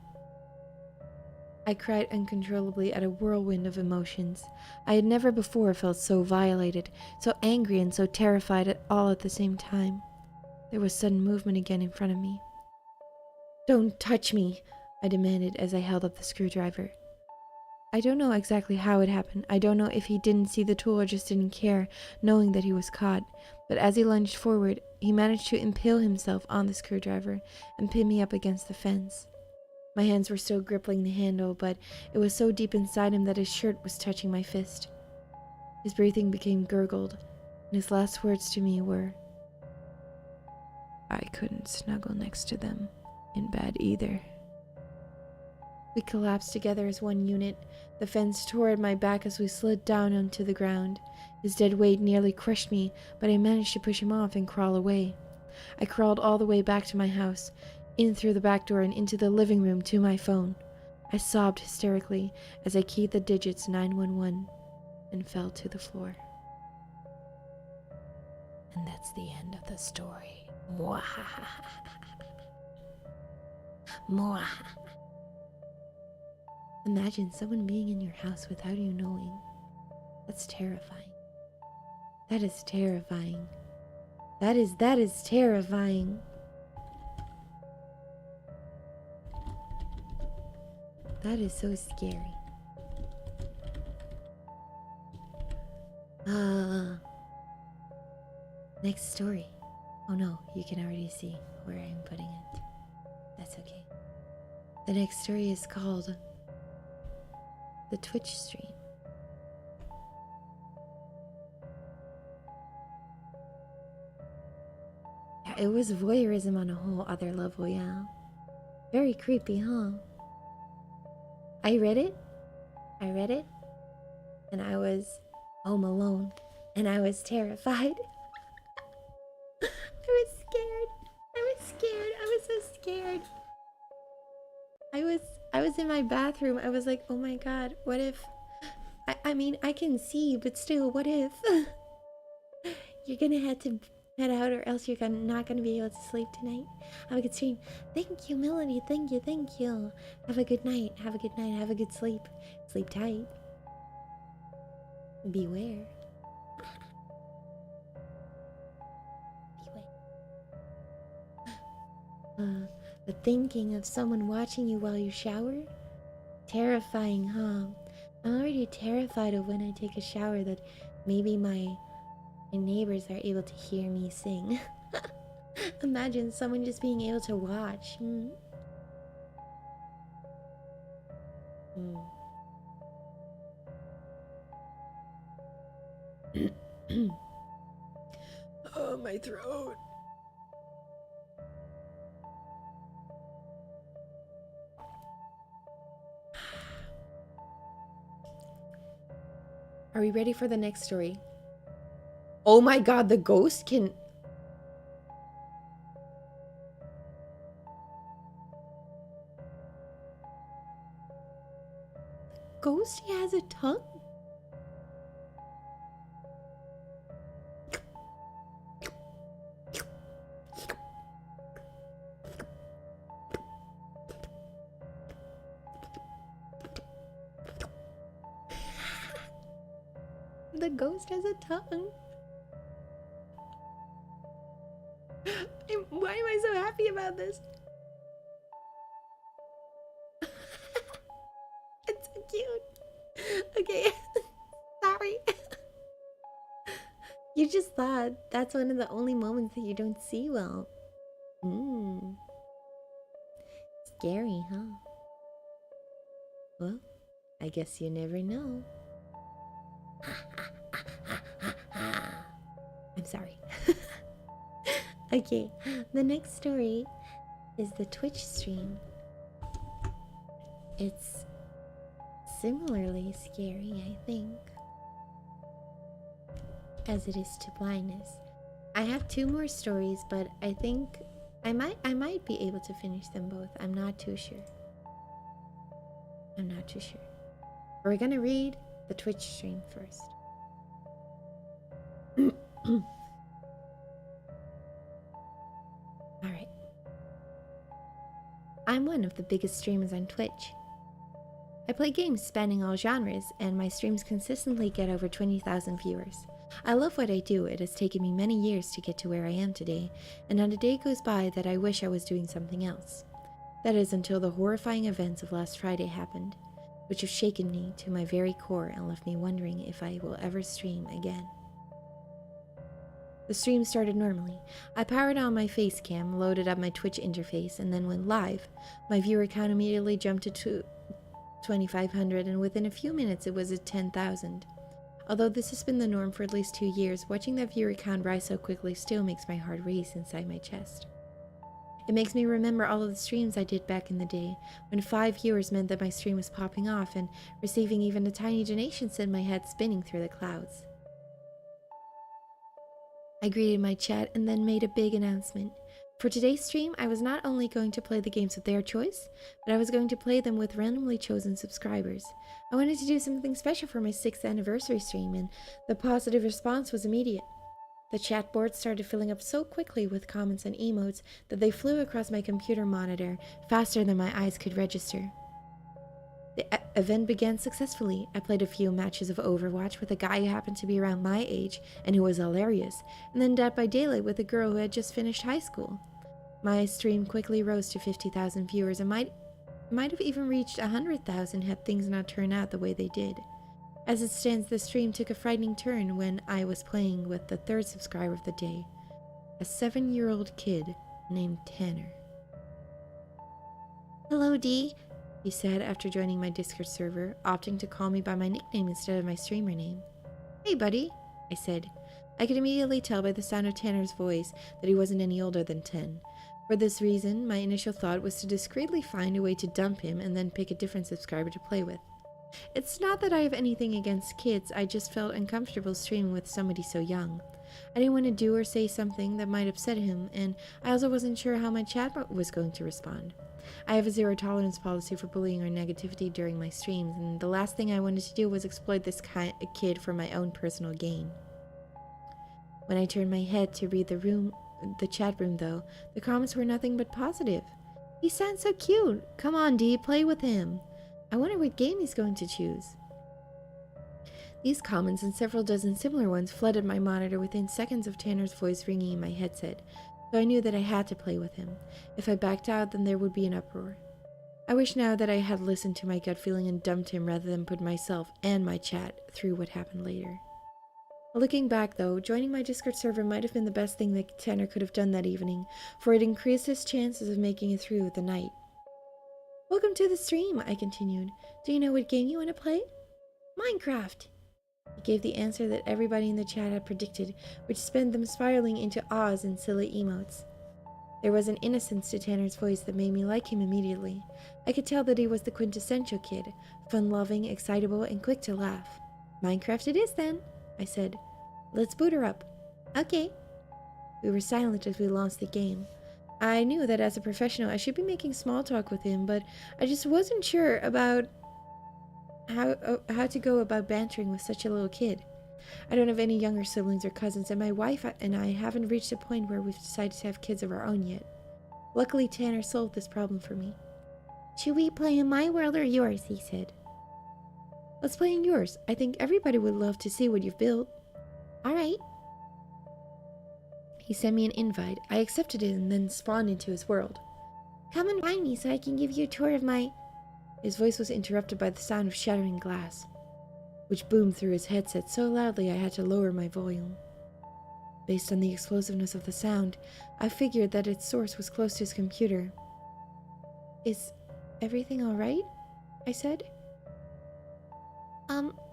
I cried uncontrollably at a whirlwind of emotions. I had never before felt so violated, so angry and so terrified all at the same time. There was sudden movement again in front of me. Don't touch me, I demanded as I held up the screwdriver. I don't know exactly how it happened. I don't know if he didn't see the tool or just didn't care, knowing that he was caught. But as he lunged forward, he managed to impale himself on the screwdriver and pin me up against the fence. My hands were still gripping the handle, but it was so deep inside him that his shirt was touching my fist. His breathing became gurgled, and his last words to me were, I couldn't snuggle next to them in bed either. We collapsed together as one unit. The fence tore at my back as we slid down onto the ground. His dead weight nearly crushed me, but I managed to push him off and crawl away. I crawled all the way back to my house, in through the back door and into the living room to my phone. I sobbed hysterically as I keyed the digits 911 and fell to the floor. And that's the end of the story. Mwahaha. Mwahaha. Imagine someone being in your house without you knowing. That's terrifying. That is terrifying. That is terrifying. That is so scary. Next story. Oh no, you can already see where I'm putting it. That's okay. The next story is called The Twitch Stream. Yeah, it was voyeurism on a whole other level, yeah. Very creepy, huh? I read it, and I was home alone, and I was terrified. I was so scared. I was in my bathroom. I was like, oh my god, what if... I mean, I can see, but still, what if... You're gonna have to head out or else you're not gonna be able to sleep tonight. Have a good stream. Thank you, Melody. Thank you. Have a good night. Have a good sleep. Sleep tight. Beware. The thinking of someone watching you while you shower? Terrifying, huh? I'm already terrified of when I take a shower that maybe my neighbors are able to hear me sing. Imagine someone just being able to watch. Oh, my throat. Are we ready for the next story? Oh my god, the ghost can... Ghost has a tongue? The ghost has a tongue. Why am I so happy about this? It's so cute. Okay. Sorry. You just thought that's one of the only moments that you don't see well. Scary, huh? Well, I guess you never know. I'm sorry. Okay, the next story is the Twitch stream. It's similarly scary, I think, as it is to blindness. I have 2 more stories, but I think I might be able to finish them both. I'm not too sure. We're gonna read the Twitch stream first. Alright. I'm one of the biggest streamers on Twitch. I play games spanning all genres, and my streams consistently get over 20,000 viewers. I love what I do. It has taken me many years to get to where I am today, and not a day goes by that I wish I was doing something else. That is until the horrifying events of last Friday happened, which have shaken me to my very core and left me wondering if I will ever stream again. The stream started normally. I powered on my face cam, loaded up my Twitch interface, and then went live. My viewer count immediately jumped to 2,500, and within a few minutes it was at 10,000. Although this has been the norm for at least 2 years, watching that viewer count rise so quickly still makes my heart race inside my chest. It makes me remember all of the streams I did back in the day, when 5 viewers meant that my stream was popping off, and receiving even a tiny donation sent my head spinning through the clouds. I greeted my chat and then made a big announcement. For today's stream, I was not only going to play the games of their choice, but I was going to play them with randomly chosen subscribers. I wanted to do something special for my 6th anniversary stream, and the positive response was immediate. The chat board started filling up so quickly with comments and emotes that they flew across my computer monitor faster than my eyes could register. The event began successfully. I played a few matches of Overwatch with a guy who happened to be around my age and who was hilarious, and then Dead by Daylight with a girl who had just finished high school. My stream quickly rose to 50,000 viewers and might have even reached 100,000 had things not turned out the way they did. As it stands, the stream took a frightening turn when I was playing with the 3rd subscriber of the day, a 7-year-old kid named Tanner. "Hello, D," he said after joining my Discord server, opting to call me by my nickname instead of my streamer name. "Hey, buddy," I said. I could immediately tell by the sound of Tanner's voice that he wasn't any older than 10. For this reason, my initial thought was to discreetly find a way to dump him and then pick a different subscriber to play with. It's not that I have anything against kids, I just felt uncomfortable streaming with somebody so young. I didn't want to do or say something that might upset him, and I also wasn't sure how my chat was going to respond. I have a zero-tolerance policy for bullying or negativity during my streams, and the last thing I wanted to do was exploit this kid for my own personal gain. When I turned my head to read the chat room, though, the comments were nothing but positive. "He sounds so cute. Come on, D, play with him. I wonder what game he's going to choose." These comments and several dozen similar ones flooded my monitor within seconds of Tanner's voice ringing in my headset, so I knew that I had to play with him. If I backed out, then there would be an uproar. I wish now that I had listened to my gut feeling and dumped him rather than put myself and my chat through what happened later. Looking back, though, joining my Discord server might have been the best thing that Tanner could have done that evening, for it increased his chances of making it through the night. "Welcome to the stream," I continued. "Do you know what game you want to play?" "Minecraft." He gave the answer that everybody in the chat had predicted, which sent them spiraling into awes and silly emotes. There was an innocence to Tanner's voice that made me like him immediately. I could tell that he was the quintessential kid, fun-loving, excitable, and quick to laugh. "Minecraft it is, then," I said. "Let's boot her up." "Okay." We were silent as we launched the game. I knew that as a professional I should be making small talk with him, but I just wasn't sure about how to go about bantering with such a little kid. I don't have any younger siblings or cousins, and my wife and I haven't reached a point where we've decided to have kids of our own yet. Luckily, Tanner solved this problem for me. "Should we play in my world or yours?" he said. "Let's play in yours. I think everybody would love to see what you've built." "Alright." He sent me an invite. I accepted it and then spawned into his world. "Come and find me so I can give you a tour of my..." His voice was interrupted by the sound of shattering glass, which boomed through his headset so loudly I had to lower my volume. Based on the explosiveness of the sound, I figured that its source was close to his computer. "Is everything alright?" I said.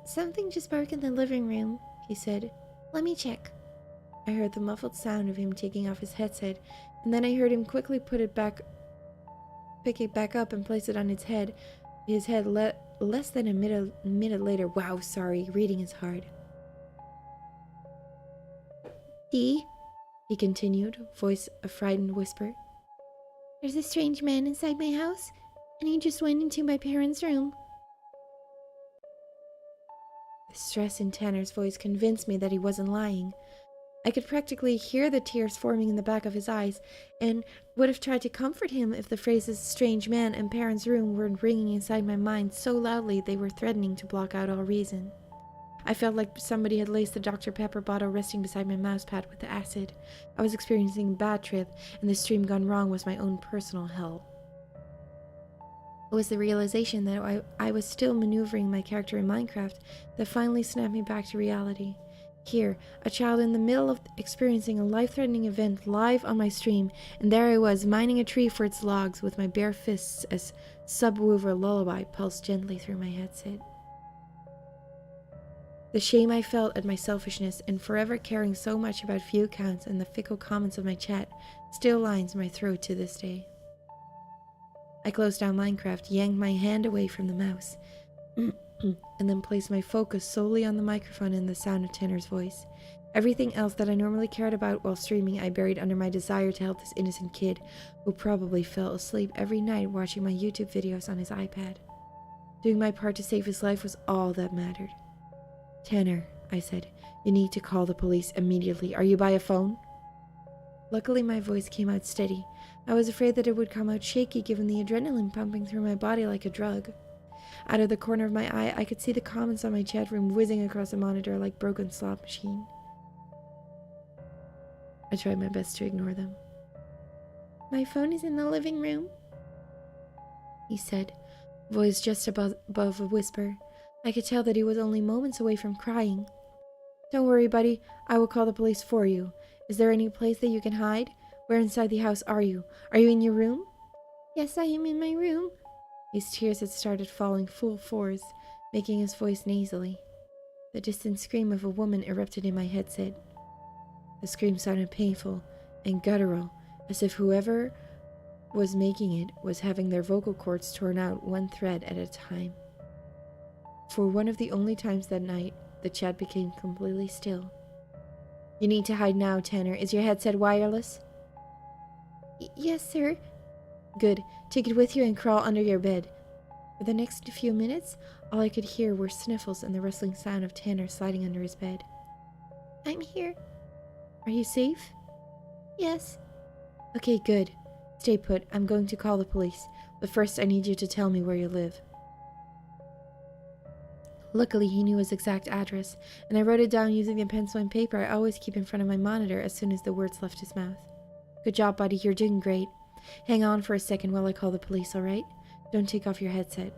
Something just broke in the living room," he said. "Let me check." I heard the muffled sound of him taking off his headset, and then I heard him quickly pick it back up and place it on its head. Less than a minute later. Wow, sorry, reading is hard. "D," he continued, voice a frightened whisper. "There's a strange man inside my house, and he just went into my parents' room." The stress in Tanner's voice convinced me that he wasn't lying. I could practically hear the tears forming in the back of his eyes, and would have tried to comfort him if the phrases "strange man" and "parents' room" weren't ringing inside my mind so loudly they were threatening to block out all reason. I felt like somebody had laced the Dr. Pepper bottle resting beside my mousepad with the acid. I was experiencing a bad trip, and the stream gone wrong was my own personal hell. It was the realization that I was still maneuvering my character in Minecraft that finally snapped me back to reality. Here, a child in the middle of experiencing a life-threatening event live on my stream, and there I was mining a tree for its logs with my bare fists as subwoofer lullaby pulsed gently through my headset. The shame I felt at my selfishness and forever caring so much about view counts and the fickle comments of my chat still lines my throat to this day. I closed down Minecraft, yanked my hand away from the mouse, and then placed my focus solely on the microphone and the sound of Tanner's voice. Everything else that I normally cared about while streaming I buried under my desire to help this innocent kid who probably fell asleep every night watching my YouTube videos on his iPad. Doing my part to save his life was all that mattered. "Tanner," I said, "you need to call the police immediately. Are you by a phone?" Luckily, my voice came out steady. I was afraid that it would come out shaky given the adrenaline pumping through my body like a drug. Out of the corner of my eye, I could see the comments on my chat room whizzing across the monitor like broken slot machine. I tried my best to ignore them. "My phone is in the living room," he said, voice just above a whisper. I could tell that he was only moments away from crying. "Don't worry, buddy. I will call the police for you. Is there any place that you can hide? Where inside the house are you? Are you in your room?" "Yes, I am in my room." His tears had started falling full force, making his voice nasally. The distant scream of a woman erupted in my headset. The scream sounded painful and guttural, as if whoever was making it was having their vocal cords torn out one thread at a time. For one of the only times that night, the chat became completely still. "You need to hide now, Tanner. Is your headset wireless?" Yes, sir." "Good. Take it with you and crawl under your bed." For the next few minutes, all I could hear were sniffles and the rustling sound of Tanner sliding under his bed. "I'm here." "Are you safe?" "Yes." "Okay, good. Stay put. I'm going to call the police. But first, I need you to tell me where you live." Luckily, he knew his exact address, and I wrote it down using the pencil and paper I always keep in front of my monitor as soon as the words left his mouth. "Good job, buddy. You're doing great. Hang on for a second while I call the police, alright? Don't take off your headset."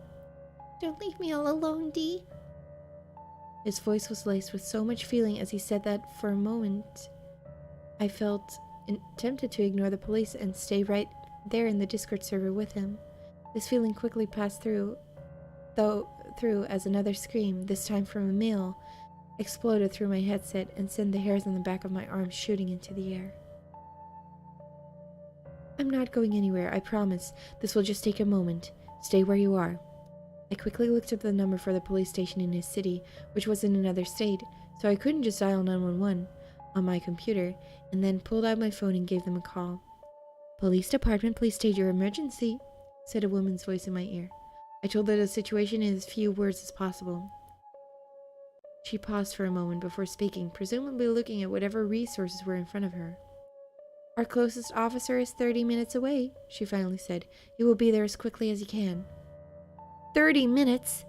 "Don't leave me all alone, Dee." His voice was laced with so much feeling as he said that for a moment I felt tempted to ignore the police and stay right there in the Discord server with him. This feeling quickly passed through as another scream, this time from a male, exploded through my headset and sent the hairs on the back of my arms shooting into the air. "I'm not going anywhere, I promise. This will just take a moment. Stay where you are." I quickly looked up the number for the police station in his city, which was in another state, so I couldn't just dial 911 on my computer, and then pulled out my phone and gave them a call. "Police department, please state your emergency," said a woman's voice in my ear. I told her the situation in as few words as possible. She paused for a moment before speaking, presumably looking at whatever resources were in front of her. "Our closest officer is 30 minutes away," she finally said. "He will be there as quickly as he can." 30 minutes?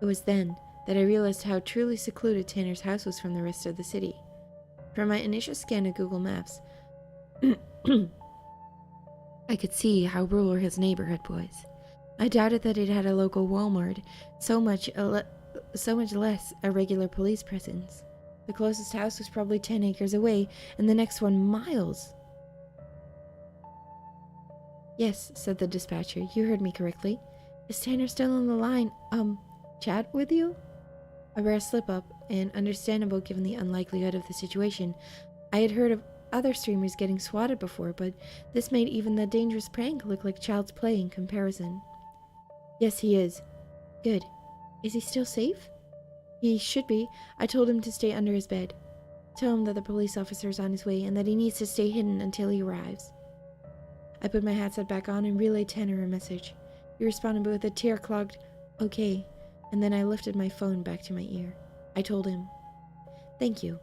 It was then that I realized how truly secluded Tanner's house was from the rest of the city. From my initial scan of Google Maps, I could see how rural his neighborhood was. I doubted that it had a local Walmart, so much less a regular police presence. The closest house was probably 10 acres away, and the next one miles. "Yes," said the dispatcher, "you heard me correctly. Is Tanner still on the line, chat with you?" A rare slip-up, and understandable given the unlikelihood of the situation. I had heard of other streamers getting swatted before, but this made even the dangerous prank look like child's play in comparison. "Yes, he is." "Good. Is he still safe?" "He should be. I told him to stay under his bed. Tell him that the police officer is on his way and that he needs to stay hidden until he arrives." I put my headset back on and relayed Tanner a message. He responded with a tear-clogged, "Okay," and then I lifted my phone back to my ear. I told him, "Thank you.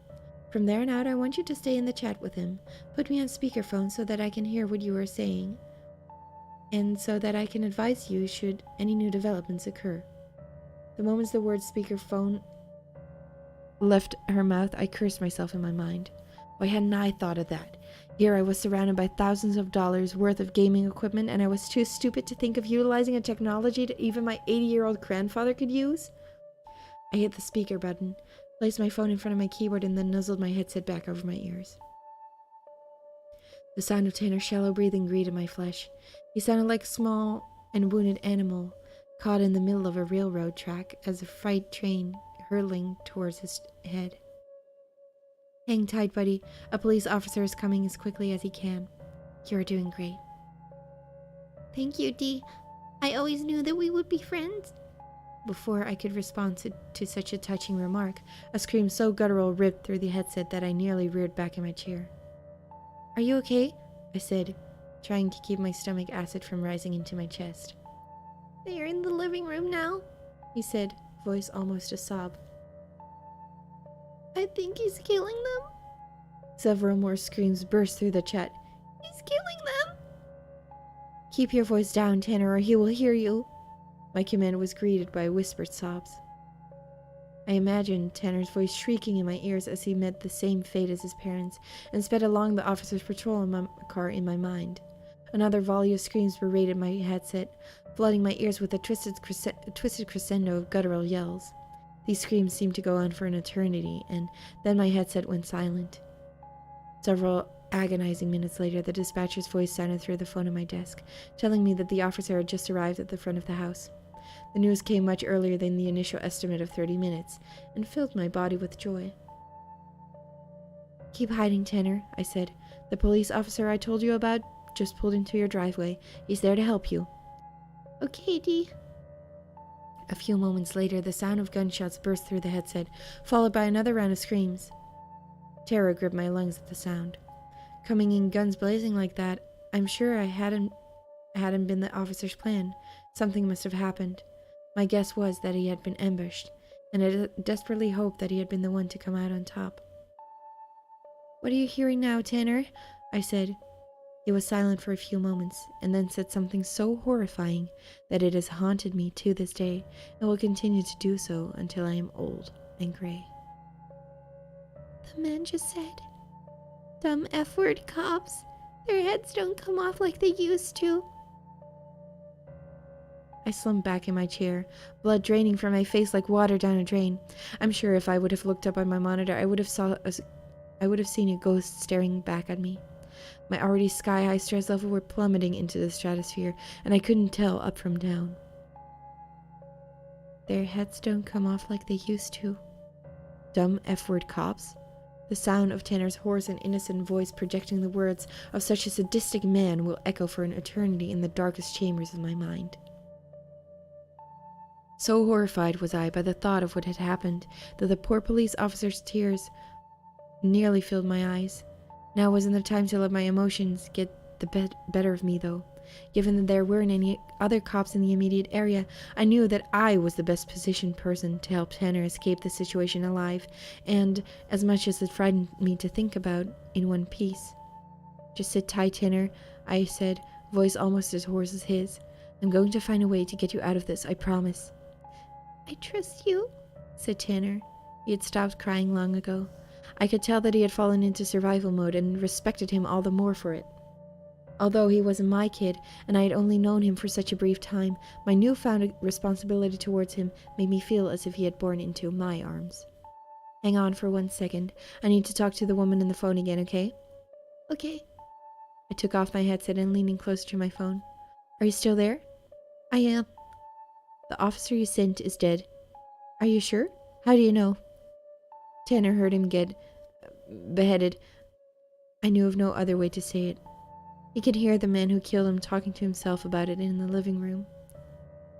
From there on out, I want you to stay in the chat with him. Put me on speakerphone so that I can hear what you are saying, and so that I can advise you should any new developments occur." The moment the word speakerphone left her mouth, I cursed myself in my mind. Why hadn't I thought of that? Here I was surrounded by thousands of dollars worth of gaming equipment, and I was too stupid to think of utilizing a technology that even my 80-year-old grandfather could use? I hit the speaker button, placed my phone in front of my keyboard, and then nuzzled my headset back over my ears. The sound of Tanner's shallow breathing greeted my flesh. He sounded like a small and wounded animal caught in the middle of a railroad track as a freight train hurtling towards his head. "Hang tight, buddy. A police officer is coming as quickly as he can." You're doing great. Thank you, Dee. I always knew that we would be friends. Before I could respond to such a touching remark, a scream so guttural ripped through the headset that I nearly reared back in my chair. Are you okay? I said, trying to keep my stomach acid from rising into my chest. They are in the living room now, he said, voice almost a sob. I think he's killing them. Several more screams burst through the chat. He's killing them. Keep your voice down, Tanner, or he will hear you. My command was greeted by whispered sobs. I imagined Tanner's voice shrieking in my ears as he met the same fate as his parents and sped along the officer's patrol car in my mind. Another volley of screams berated my headset, flooding my ears with a twisted crescendo of guttural yells. These screams seemed to go on for an eternity, and then my headset went silent. Several agonizing minutes later, the dispatcher's voice sounded through the phone on my desk, telling me that the officer had just arrived at the front of the house. The news came much earlier than the initial estimate of 30 minutes, and filled my body with joy. Keep hiding, Tanner, I said. The police officer I told you about just pulled into your driveway. He's there to help you. Okay, Dee. A few moments later, the sound of gunshots burst through the headset, followed by another round of screams. Terror gripped my lungs at the sound. Coming in guns blazing like that, I'm sure I hadn't been the officer's plan. Something must have happened. My guess was that he had been ambushed, and I desperately hoped that he had been the one to come out on top. What are you hearing now, Tanner? I said. He was silent for a few moments, and then said something so horrifying that it has haunted me to this day, and will continue to do so until I am old and gray. The man just said, "Dumb F-word cops. Their heads don't come off like they used to." I slumped back in my chair, blood draining from my face like water down a drain. I'm sure if I would have looked up on my monitor, I would have seen a ghost staring back at me. My already sky-high stress level were plummeting into the stratosphere, and I couldn't tell up from down. Their heads don't come off like they used to. Dumb F-word cops? The sound of Tanner's hoarse and innocent voice projecting the words of such a sadistic man will echo for an eternity in the darkest chambers of my mind. So horrified was I by the thought of what had happened that the poor police officer's tears nearly filled my eyes. Now wasn't the time to let my emotions get the better of me, though. Given that there weren't any other cops in the immediate area, I knew that I was the best positioned person to help Tanner escape the situation alive, and, as much as it frightened me to think about, in one piece. Just sit tight, Tanner, I said, voice almost as hoarse as his. I'm going to find a way to get you out of this, I promise. I trust you, said Tanner. He had stopped crying long ago. I could tell that he had fallen into survival mode and respected him all the more for it. Although he wasn't my kid, and I had only known him for such a brief time, my newfound responsibility towards him made me feel as if he had born into my arms. Hang on for 1 second. I need to talk to the woman on the phone again, okay? Okay. I took off my headset and leaning closer to my phone. Are you still there? I am. The officer you sent is dead. Are you sure? How do you know? Tanner heard him get beheaded. I knew of no other way to say it. He could hear the man who killed him talking to himself about it in the living room.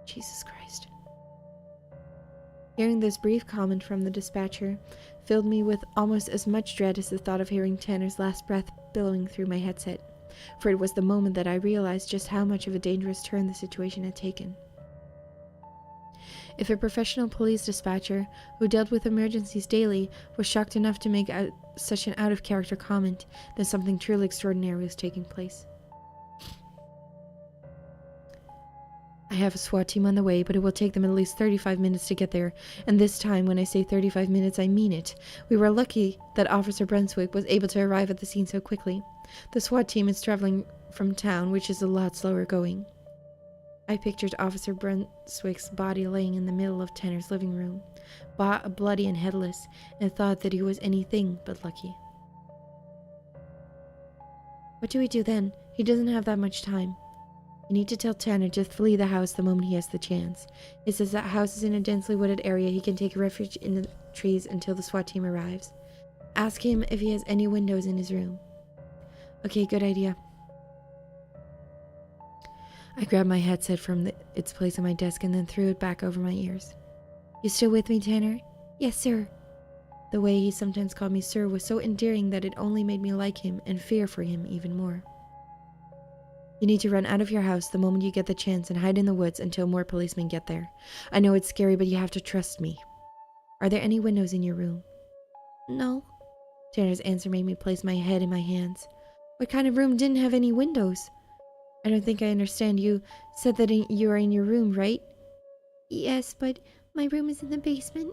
Jesus Christ. Hearing this brief comment from the dispatcher filled me with almost as much dread as the thought of hearing Tanner's last breath billowing through my headset, for it was the moment that I realized just how much of a dangerous turn the situation had taken. If a professional police dispatcher who dealt with emergencies daily was shocked enough to make such an out-of-character comment, then something truly extraordinary was taking place. I have a SWAT team on the way, but it will take them at least 35 minutes to get there, and this time, when I say 35 minutes, I mean it. We were lucky that Officer Brunswick was able to arrive at the scene so quickly. The SWAT team is traveling from town, which is a lot slower going. I pictured Officer Brunswick's body laying in the middle of Tanner's living room, bloody and headless, and thought that he was anything but lucky. What do we do then? He doesn't have that much time. You need to tell Tanner to flee the house the moment he has the chance. He says that house is in a densely wooded area. He can take refuge in the trees until the SWAT team arrives. Ask him if he has any windows in his room. Okay, good idea. I grabbed my headset from its place on my desk and then threw it back over my ears. You still with me, Tanner? Yes, sir. The way he sometimes called me sir was so endearing that it only made me like him and fear for him even more. You need to run out of your house the moment you get the chance and hide in the woods until more policemen get there. I know it's scary, but you have to trust me. Are there any windows in your room? No. Tanner's answer made me place my head in my hands. What kind of room didn't have any windows? I don't think I understand. You said that you are in your room, right? Yes, but my room is in the basement.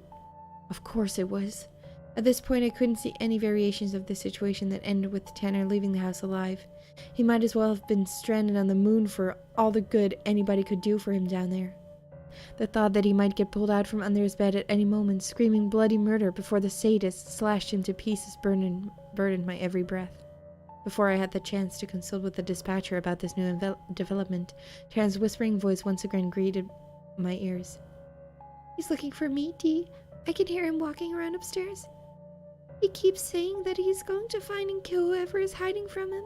Of course it was. At this point, I couldn't see any variations of the situation that ended with Tanner leaving the house alive. He might as well have been stranded on the moon for all the good anybody could do for him down there. The thought that he might get pulled out from under his bed at any moment, screaming bloody murder before the sadist slashed him to pieces, burdened my every breath. Before I had the chance to consult with the dispatcher about this new development, Tanner's whispering voice once again greeted my ears. He's looking for me, Dee. I can hear him walking around upstairs. He keeps saying that he's going to find and kill whoever is hiding from him.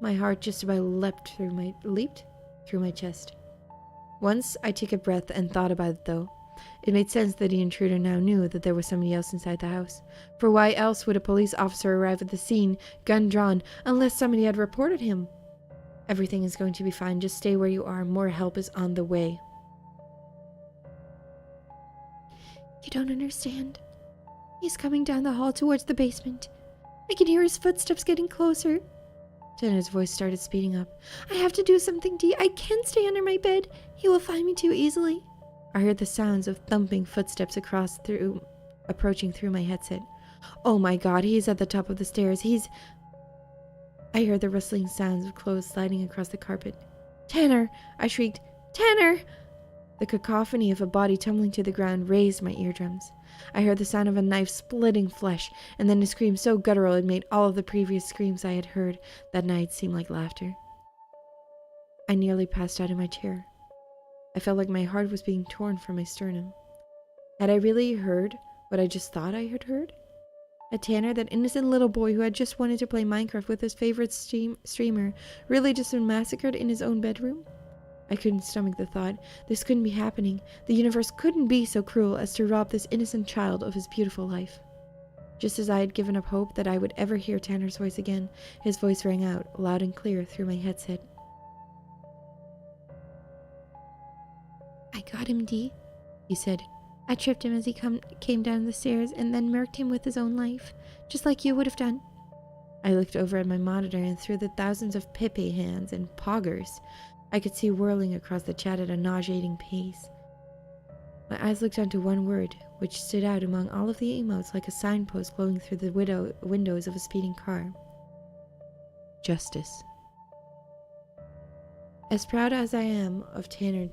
My heart just about leaped through my chest. Once I took a breath and thought about it, though. It made sense that the intruder now knew that there was somebody else inside the house. For why else would a police officer arrive at the scene, gun drawn, unless somebody had reported him? Everything is going to be fine. Just stay where you are. More help is on the way. You don't understand. He's coming down the hall towards the basement. I can hear his footsteps getting closer. Tanner's voice started speeding up. I have to do something, Dee. I can't stay under my bed. He will find me too easily. I heard the sounds of thumping footsteps approaching through my headset. Oh my god, he's at the top of the stairs. I heard the rustling sounds of clothes sliding across the carpet. Tanner! I shrieked. Tanner! The cacophony of a body tumbling to the ground raised my eardrums. I heard the sound of a knife splitting flesh, and then a scream so guttural it made all of the previous screams I had heard that night seem like laughter. I nearly passed out in my chair. I felt like my heart was being torn from my sternum. Had I really heard what I just thought I had heard? Had Tanner, that innocent little boy who had just wanted to play Minecraft with his favorite streamer, really just been massacred in his own bedroom? I couldn't stomach the thought. This couldn't be happening. The universe couldn't be so cruel as to rob this innocent child of his beautiful life. Just as I had given up hope that I would ever hear Tanner's voice again, his voice rang out, loud and clear, through my headset. I got him, Dee, he said. I tripped him as he came down the stairs and then murked him with his own life, just like you would have done. I looked over at my monitor, and through the thousands of Pepe hands and poggers, I could see whirling across the chat at a nauseating pace. My eyes looked onto one word, which stood out among all of the emotes like a signpost glowing through the windows of a speeding car. Justice. As proud as I am of Tanner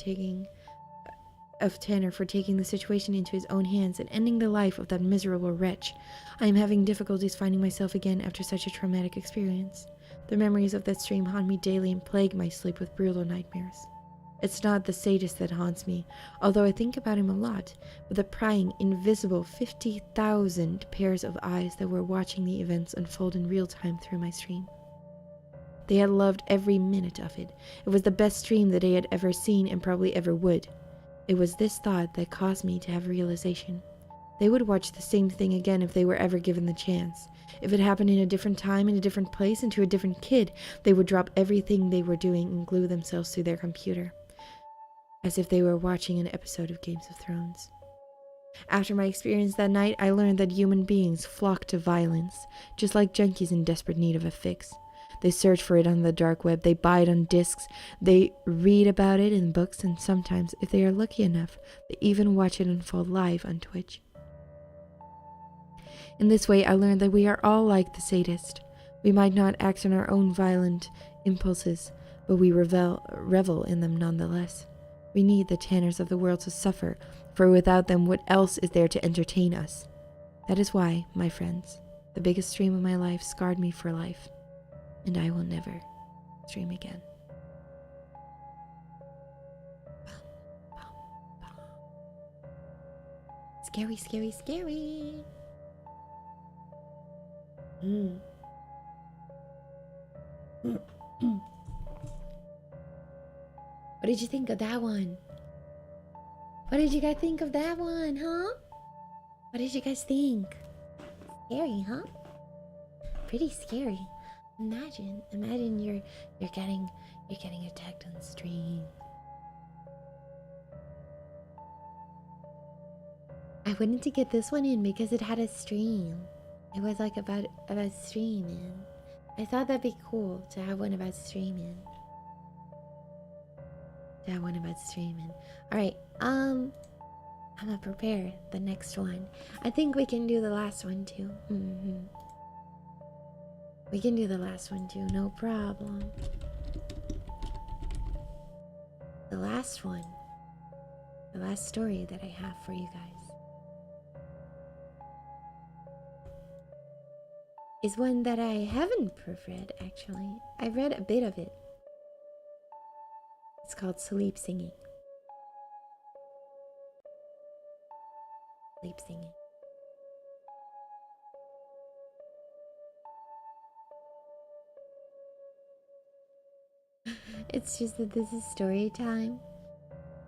for taking the situation into his own hands and ending the life of that miserable wretch, I am having difficulties finding myself again after such a traumatic experience. The memories of that stream haunt me daily and plague my sleep with brutal nightmares. It's not the sadist that haunts me, although I think about him a lot, but the prying, invisible 50,000 pairs of eyes that were watching the events unfold in real time through my stream. They had loved every minute of it. It was the best stream that they had ever seen and probably ever would. It was this thought that caused me to have a realization. They would watch the same thing again if they were ever given the chance. If it happened in a different time, in a different place, and to a different kid, they would drop everything they were doing and glue themselves to their computer, as if they were watching an episode of Games of Thrones. After my experience that night, I learned that human beings flock to violence, just like junkies in desperate need of a fix. They search for it on the dark web, they buy it on discs, they read about it in books, and sometimes, if they are lucky enough, they even watch it unfold live on Twitch. In this way, I learned that we are all like the sadist. We might not act on our own violent impulses, but we revel in them nonetheless. We need the Tanners of the world to suffer, for without them, what else is there to entertain us? That is why, my friends, the biggest stream of my life scarred me for life, and I will never stream again. Scary, scary, scary. What did you think of that one? What did you guys think of that one, huh? What did you guys think? Scary, huh? Pretty scary. Imagine you're getting attacked on the stream. I wanted to get this one in because it had a stream. It was like about streaming. I thought that'd be cool to have one about streaming. Alright, I'm gonna prepare the next one. I think we can do the last one too. We can do the last one too, no problem. The last one. The last story that I have for you guys is one that I haven't proofread, actually. I've read a bit of it. It's called Sleep Singing. Sleep Singing. It's just that this is story time.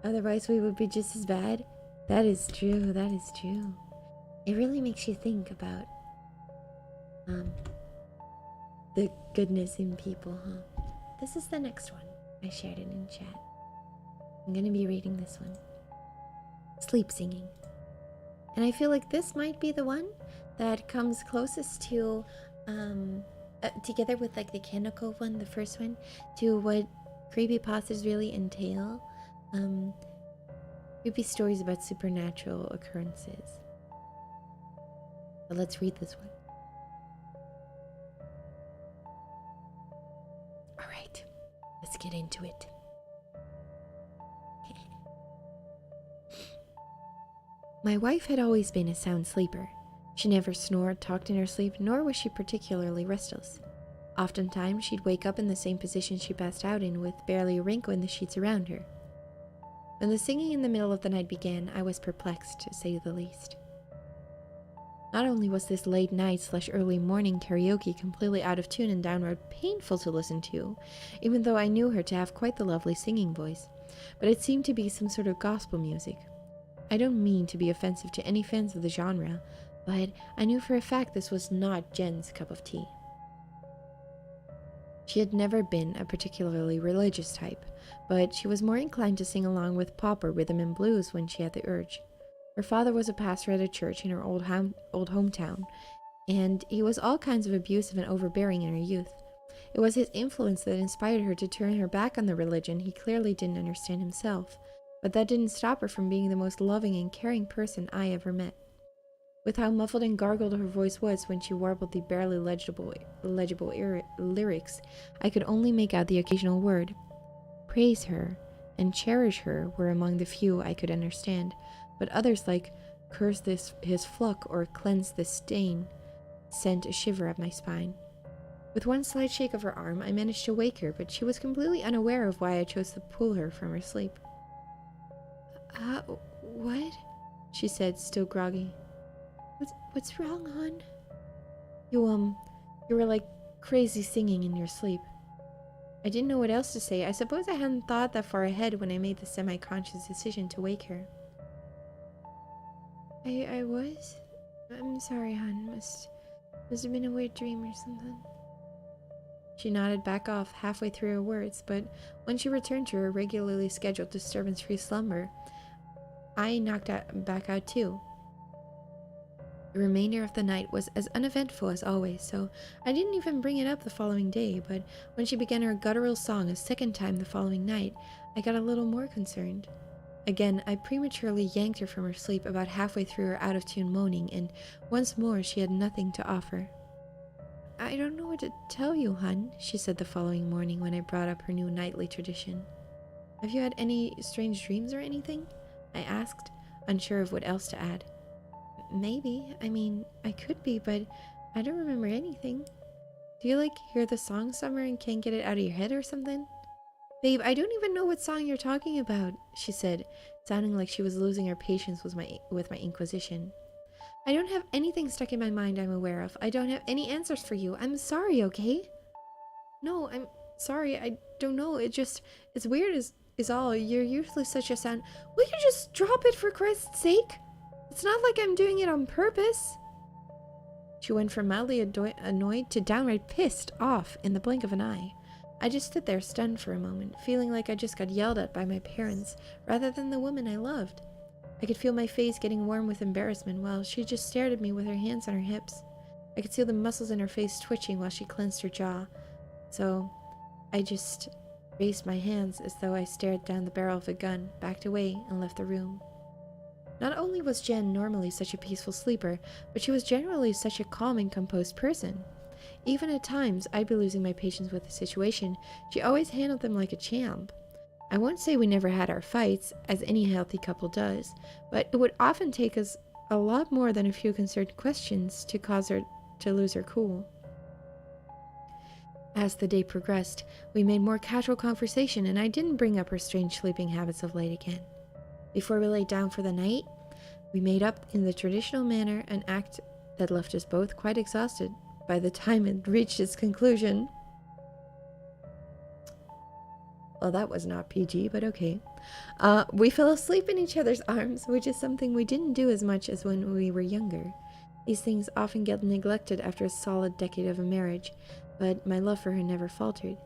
Otherwise we would be just as bad. That is true, that is true. It really makes you think about the goodness in people, huh? This is the next one. I shared it in chat. I'm gonna be reading this one. Sleep Singing. And I feel like this might be the one that comes closest to together with like the Candle Cove one, the first one, to what creepypastas really entail. Creepy stories about supernatural occurrences. But let's read this one. Alright, let's get into it. My wife had always been a sound sleeper. She never snored, talked in her sleep, nor was she particularly restless. Oftentimes, she'd wake up in the same position she passed out in, with barely a wrinkle in the sheets around her. When the singing in the middle of the night began, I was perplexed, to say the least. Not only was this late night / early morning karaoke completely out of tune and downright painful to listen to, even though I knew her to have quite the lovely singing voice, but it seemed to be some sort of gospel music. I don't mean to be offensive to any fans of the genre, but I knew for a fact this was not Jen's cup of tea. She had never been a particularly religious type, but she was more inclined to sing along with pop or rhythm and blues when she had the urge. Her father was a pastor at a church in her old hometown, and he was all kinds of abusive and overbearing in her youth. It was his influence that inspired her to turn her back on the religion he clearly didn't understand himself, but that didn't stop her from being the most loving and caring person I ever met. With how muffled and gargled her voice was when she warbled the barely legible lyrics, I could only make out the occasional word. Praise her and cherish her were among the few I could understand, but others like curse his flock or cleanse this stain sent a shiver up my spine. With one slight shake of her arm, I managed to wake her, but she was completely unaware of why I chose to pull her from her sleep. What? She said, still groggy. What's wrong, hon? You were like crazy singing in your sleep. I didn't know what else to say. I suppose I hadn't thought that far ahead when I made the semi-conscious decision to wake her. I was? I'm sorry, hon. Must have been a weird dream or something. She nodded back off halfway through her words, but when she returned to her regularly scheduled disturbance-free slumber, I knocked back out too. The remainder of the night was as uneventful as always, so I didn't even bring it up the following day, but when she began her guttural song a second time the following night, I got a little more concerned. Again, I prematurely yanked her from her sleep about halfway through her out-of-tune moaning, and once more she had nothing to offer. I don't know what to tell you, hun, she said the following morning when I brought up her new nightly tradition. Have you had any strange dreams or anything? I asked, unsure of what else to add. Maybe. I could be, but I don't remember anything. Do you, hear the song somewhere and can't get it out of your head or something? Babe, I don't even know what song you're talking about, she said, sounding like she was losing her patience with my inquisition. I don't have anything stuck in my mind I'm aware of. I don't have any answers for you. I'm sorry, okay? No, I'm sorry. I don't know. It's weird. It's is all. You're usually such a sound. Will you just drop it for Christ's sake? It's not like I'm doing it on purpose. She went from mildly annoyed to downright pissed off in the blink of an eye. I just stood there stunned for a moment, feeling like I just got yelled at by my parents rather than the woman I loved. I could feel my face getting warm with embarrassment while she just stared at me with her hands on her hips. I could see the muscles in her face twitching while she clenched her jaw. So I just raised my hands as though I stared down the barrel of a gun, backed away, and left the room. Not only was Jen normally such a peaceful sleeper, but she was generally such a calm and composed person. Even at times I'd be losing my patience with the situation, she always handled them like a champ. I won't say we never had our fights, as any healthy couple does, but it would often take us a lot more than a few concerned questions to cause her to lose her cool. As the day progressed, we made more casual conversation, and I didn't bring up her strange sleeping habits of late again. Before we lay down for the night, we made up in the traditional manner, an act that left us both quite exhausted by the time it reached its conclusion. Well, that was not PG, but okay. We fell asleep in each other's arms, which is something we didn't do as much as when we were younger. These things often get neglected after a solid decade of a marriage, but my love for her never faltered.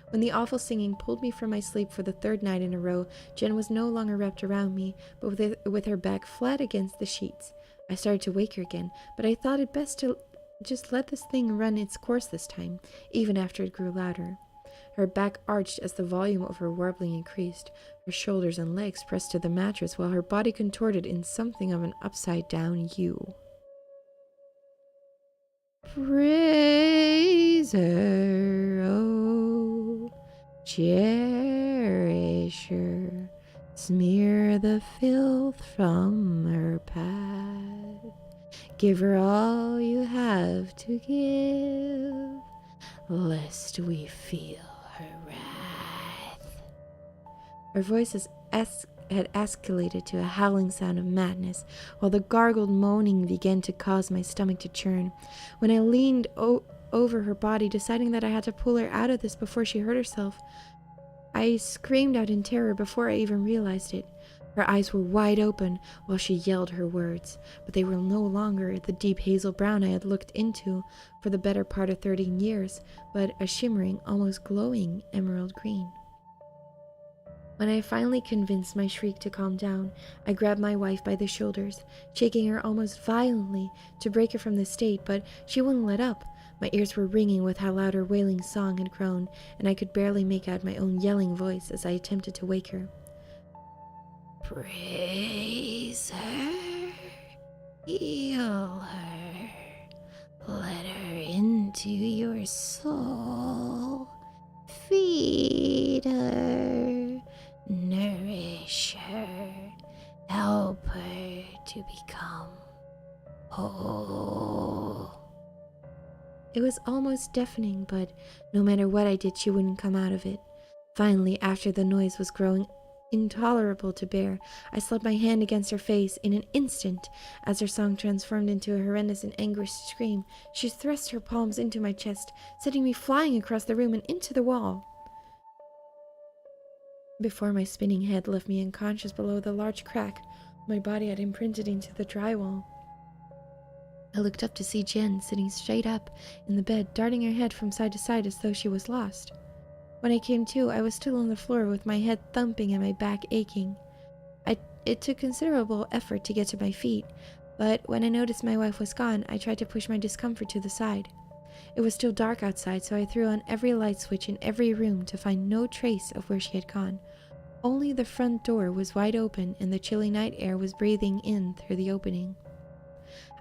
When the awful singing pulled me from my sleep for the third night in a row, Jen was no longer wrapped around me, but with her back flat against the sheets. I started to wake her again, but I thought it best to just let this thing run its course this time, even after it grew louder. Her back arched as the volume of her warbling increased. Her shoulders and legs pressed to the mattress while her body contorted in something of an upside-down U. Praise her, oh, cherish her, smear the filth from her path, give her all you have to give, lest we feel her wrath. Her voice had escalated to a howling sound of madness, while the gargled moaning began to cause my stomach to churn. When I leaned over her body, deciding that I had to pull her out of this before she hurt herself, I screamed out in terror before I even realized it. Her eyes were wide open while she yelled her words, but they were no longer the deep hazel brown I had looked into for the better part of 13 years, but a shimmering, almost glowing emerald green. When I finally convinced my shriek to calm down, I grabbed my wife by the shoulders, shaking her almost violently to break her from the state, but she wouldn't let up. My ears were ringing with how loud her wailing song had grown, and I could barely make out my own yelling voice as I attempted to wake her. Praise her, heal her, let her into your soul, feed her, nourish her, help her to become whole. It was almost deafening, but no matter what I did, she wouldn't come out of it. Finally, after the noise was growing intolerable to bear, I slapped my hand against her face. In an instant, as her song transformed into a horrendous and anguished scream, she thrust her palms into my chest, sending me flying across the room and into the wall. Before my spinning head left me unconscious below the large crack my body had imprinted into the drywall, I looked up to see Jen sitting straight up in the bed, darting her head from side to side as though she was lost. When I came to, I was still on the floor with my head thumping and my back aching. It took considerable effort to get to my feet, but when I noticed my wife was gone, I tried to push my discomfort to the side. It was still dark outside, so I threw on every light switch in every room to find no trace of where she had gone. Only the front door was wide open, and the chilly night air was breathing in through the opening.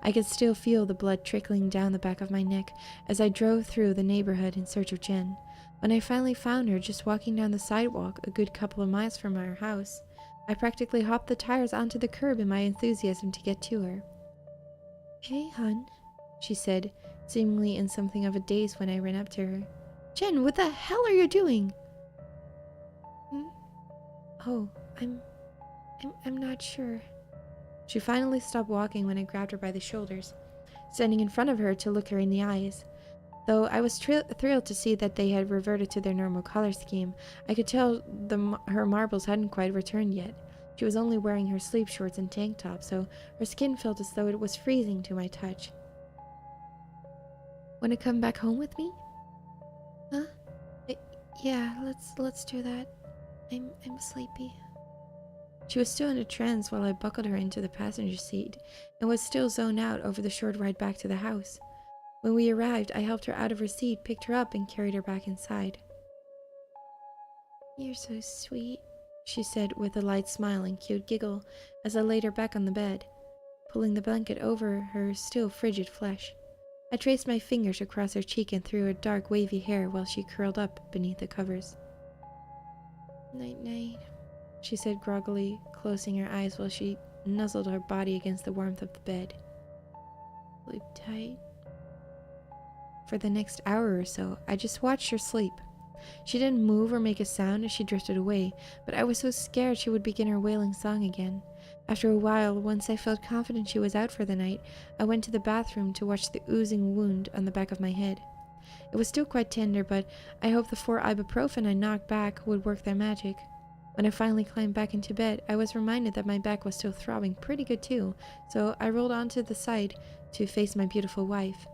I could still feel the blood trickling down the back of my neck as I drove through the neighborhood in search of Jen. When I finally found her just walking down the sidewalk a good couple of miles from our house, I practically hopped the tires onto the curb in my enthusiasm to get to her. "Hey, hun," she said, seemingly in something of a daze when I ran up to her. "Jen, what the hell are you doing?" "Oh, I'm not sure." She finally stopped walking when I grabbed her by the shoulders, standing in front of her to look her in the eyes. Though I was thrilled to see that they had reverted to their normal color scheme, I could tell her marbles hadn't quite returned yet. She was only wearing her sleep shorts and tank top, so her skin felt as though it was freezing to my touch. "Want to come back home with me?" "Huh? Yeah, let's do that. I'm sleepy." She was still in a trance while I buckled her into the passenger seat and was still zoned out over the short ride back to the house. When we arrived, I helped her out of her seat, picked her up, and carried her back inside. "You're so sweet," she said with a light smile and cute giggle as I laid her back on the bed, pulling the blanket over her still frigid flesh. I traced my fingers across her cheek and through her dark wavy hair while she curled up beneath the covers. "Night-night," she said groggily, closing her eyes while she nuzzled her body against the warmth of the bed. "Sleep tight." For the next hour or so, I just watched her sleep. She didn't move or make a sound as she drifted away, but I was so scared she would begin her wailing song again. After a while, once I felt confident she was out for the night, I went to the bathroom to watch the oozing wound on the back of my head. It was still quite tender, but I hoped the 4 ibuprofen I knocked back would work their magic. When I finally climbed back into bed, I was reminded that my back was still throbbing pretty good too, so I rolled onto the side to face my beautiful wife.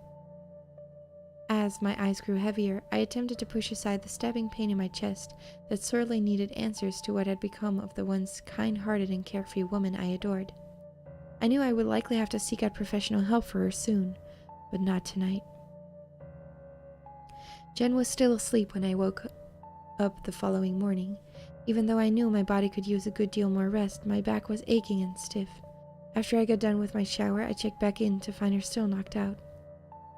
As my eyes grew heavier, I attempted to push aside the stabbing pain in my chest that sorely needed answers to what had become of the once kind-hearted and carefree woman I adored. I knew I would likely have to seek out professional help for her soon, but not tonight. Jen was still asleep when I woke up the following morning. Even though I knew my body could use a good deal more rest, my back was aching and stiff. After I got done with my shower, I checked back in to find her still knocked out.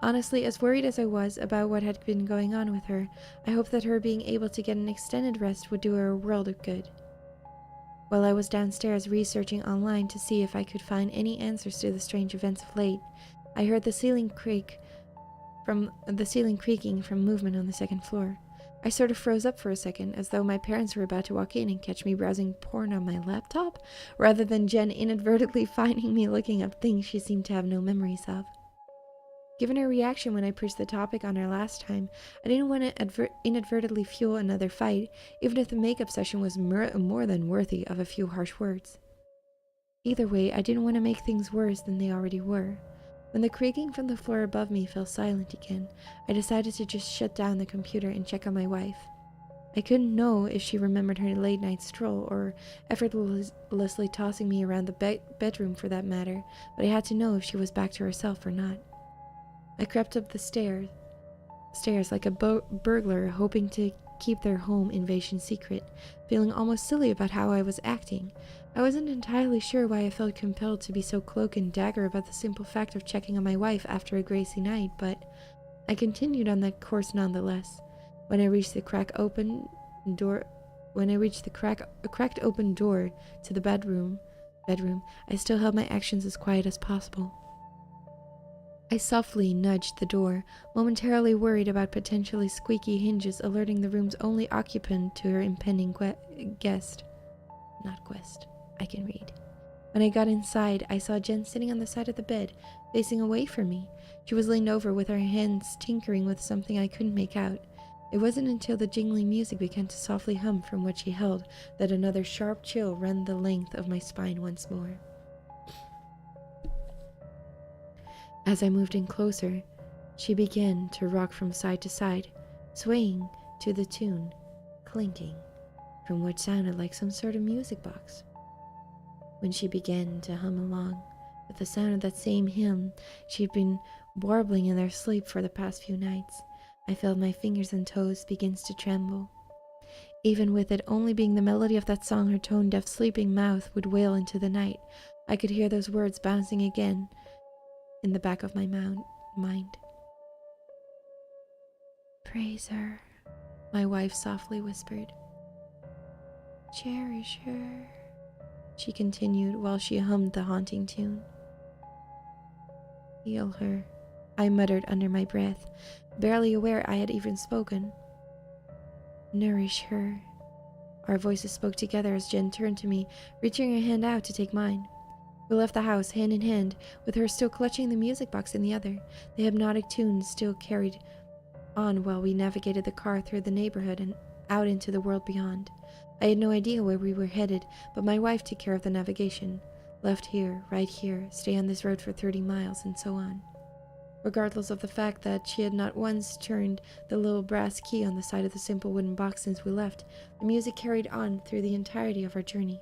Honestly, as worried as I was about what had been going on with her, I hoped that her being able to get an extended rest would do her a world of good. While I was downstairs researching online to see if I could find any answers to the strange events of late, I heard the ceiling creaking from movement on the second floor. I sort of froze up for a second, as though my parents were about to walk in and catch me browsing porn on my laptop, rather than Jen inadvertently finding me looking up things she seemed to have no memories of. Given her reaction when I pushed the topic on her last time, I didn't want to inadvertently fuel another fight, even if the makeup session was more than worthy of a few harsh words. Either way, I didn't want to make things worse than they already were. When the creaking from the floor above me fell silent again, I decided to just shut down the computer and check on my wife. I couldn't know if she remembered her late-night stroll or effortlessly tossing me around the bedroom for that matter, but I had to know if she was back to herself or not. I crept up the stairs like a burglar, hoping to keep their home invasion secret, feeling almost silly about how I was acting. I wasn't entirely sure why I felt compelled to be so cloak and dagger about the simple fact of checking on my wife after a Gracie night, but I continued on that course nonetheless. When I reached the cracked open door to the bedroom, I still held my actions as quiet as possible. I softly nudged the door, momentarily worried about potentially squeaky hinges alerting the room's only occupant to her impending guest. Not quest. I can read. When I got inside, I saw Jen sitting on the side of the bed, facing away from me. She was leaned over with her hands tinkering with something I couldn't make out. It wasn't until the jingling music began to softly hum from what she held that another sharp chill ran the length of my spine once more. As I moved in closer, she began to rock from side to side, swaying to the tune, clinking, from what sounded like some sort of music box. When she began to hum along, with the sound of that same hymn she'd been warbling in their sleep for the past few nights, I felt my fingers and toes begin to tremble. Even with it only being the melody of that song her tone-deaf sleeping mouth would wail into the night, I could hear those words bouncing again in the back of my mind. "Praise her," my wife softly whispered. "Cherish her," she continued while she hummed the haunting tune. "Heal her," I muttered under my breath, barely aware I had even spoken. "Nourish her." Our voices spoke together as Jen turned to me, reaching her hand out to take mine. We left the house hand in hand, with her still clutching the music box in the other. The hypnotic tune still carried on while we navigated the car through the neighborhood and out into the world beyond. I had no idea where we were headed, but my wife took care of the navigation. Left here, right here, stay on this road for 30 miles, and so on. Regardless of the fact that she had not once turned the little brass key on the side of the simple wooden box since we left, the music carried on through the entirety of our journey.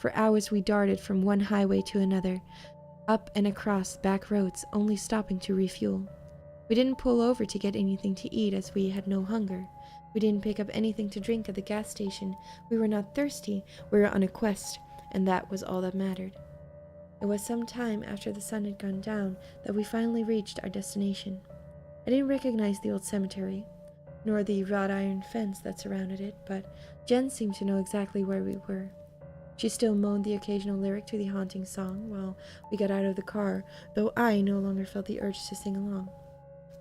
For hours we darted from one highway to another, up and across back roads, only stopping to refuel. We didn't pull over to get anything to eat as we had no hunger. We didn't pick up anything to drink at the gas station. We were not thirsty. We were on a quest, and that was all that mattered. It was some time after the sun had gone down that we finally reached our destination. I didn't recognize the old cemetery, nor the wrought iron fence that surrounded it, but Jen seemed to know exactly where we were. She still moaned the occasional lyric to the haunting song while we got out of the car, though I no longer felt the urge to sing along.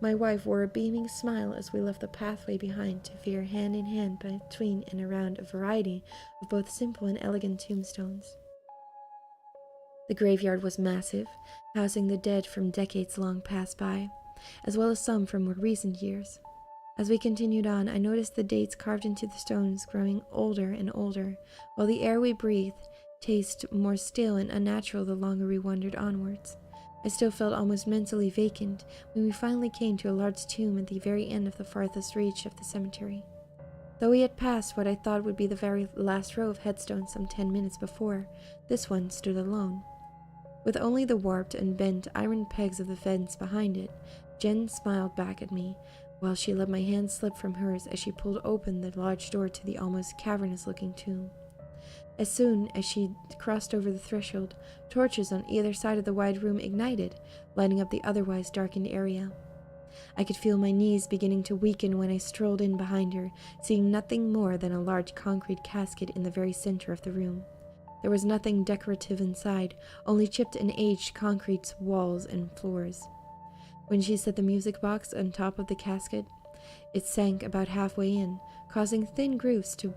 My wife wore a beaming smile as we left the pathway behind to veer hand in hand between and around a variety of both simple and elegant tombstones. The graveyard was massive, housing the dead from decades long past by, as well as some from more recent years. As we continued on, I noticed the dates carved into the stones growing older and older, while the air we breathed tasted more still and unnatural the longer we wandered onwards. I still felt almost mentally vacant when we finally came to a large tomb at the very end of the farthest reach of the cemetery. Though we had passed what I thought would be the very last row of headstones some 10 minutes before, this one stood alone. With only the warped and bent iron pegs of the fence behind it, Jen smiled back at me, while she let my hand slip from hers as she pulled open the large door to the almost cavernous-looking tomb. As soon as she crossed over the threshold, torches on either side of the wide room ignited, lighting up the otherwise darkened area. I could feel my knees beginning to weaken when I strolled in behind her, seeing nothing more than a large concrete casket in the very center of the room. There was nothing decorative inside, only chipped and aged concrete walls and floors. When she set the music box on top of the casket, it sank about halfway in, causing thin grooves to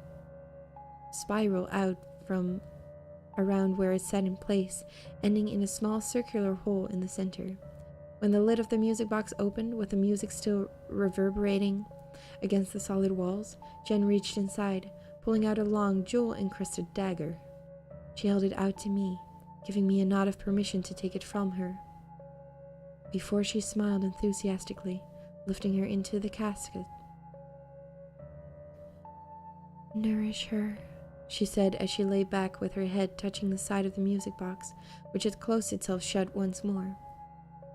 spiral out from around where it sat in place, ending in a small circular hole in the center. When the lid of the music box opened, with the music still reverberating against the solid walls, Jen reached inside, pulling out a long, jewel-encrusted dagger. She held it out to me, giving me a nod of permission to take it from her, before she smiled enthusiastically, lifting her into the casket. "Nourish her," she said as she lay back with her head touching the side of the music box, which had closed itself shut once more.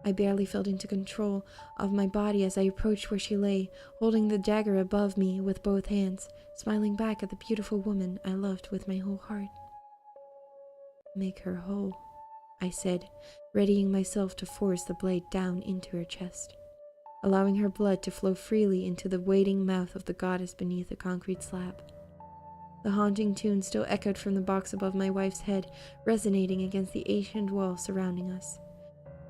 I barely felt into control of my body as I approached where she lay, holding the dagger above me with both hands, smiling back at the beautiful woman I loved with my whole heart. "Make her whole," I said, readying myself to force the blade down into her chest, allowing her blood to flow freely into the waiting mouth of the goddess beneath the concrete slab. The haunting tune still echoed from the box above my wife's head, resonating against the ancient wall surrounding us.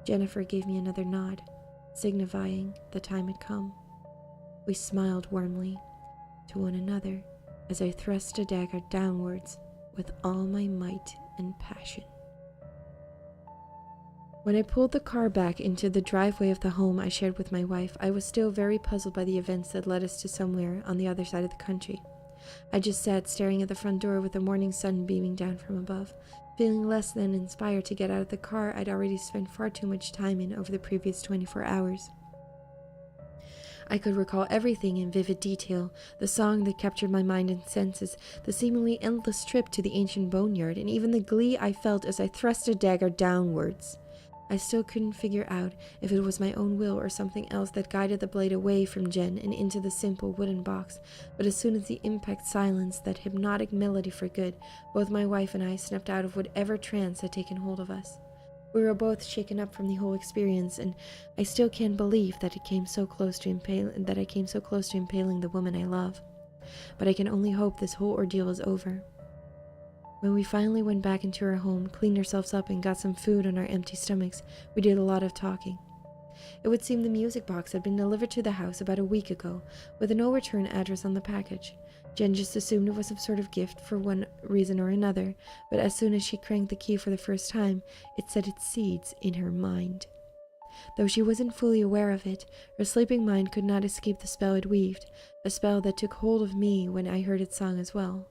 Jennifer gave me another nod, signifying the time had come. We smiled warmly to one another as I thrust a dagger downwards with all my might and passion. When I pulled the car back into the driveway of the home I shared with my wife, I was still very puzzled by the events that led us to somewhere on the other side of the country. I just sat staring at the front door with the morning sun beaming down from above, feeling less than inspired to get out of the car I'd already spent far too much time in over the previous 24 hours. I could recall everything in vivid detail, the song that captured my mind and senses, the seemingly endless trip to the ancient boneyard, and even the glee I felt as I thrust a dagger downwards. I still couldn't figure out if it was my own will or something else that guided the blade away from Jen and into the simple wooden box, but as soon as the impact silenced that hypnotic melody for good, both my wife and I snapped out of whatever trance had taken hold of us. We were both shaken up from the whole experience, and I still can't believe that I came so close to impaling the woman I love. But I can only hope this whole ordeal is over. When we finally went back into our home, cleaned ourselves up, and got some food on our empty stomachs, we did a lot of talking. It would seem the music box had been delivered to the house about a week ago, with a no-return address on the package. Jen just assumed it was some sort of gift for one reason or another, but as soon as she cranked the key for the first time, it set its seeds in her mind. Though she wasn't fully aware of it, her sleeping mind could not escape the spell it weaved, a spell that took hold of me when I heard its song as well.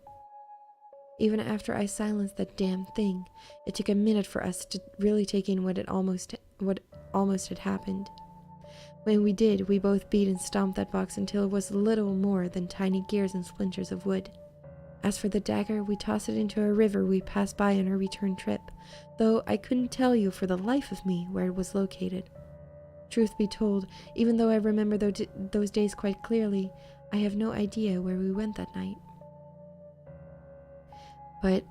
Even after I silenced that damn thing, it took a minute for us to really take in what almost had happened. When we did, we both beat and stomped that box until it was little more than tiny gears and splinters of wood. As for the dagger, we tossed it into a river we passed by on our return trip, though I couldn't tell you for the life of me where it was located. Truth be told, even though I remember those days quite clearly, I have no idea where we went that night. But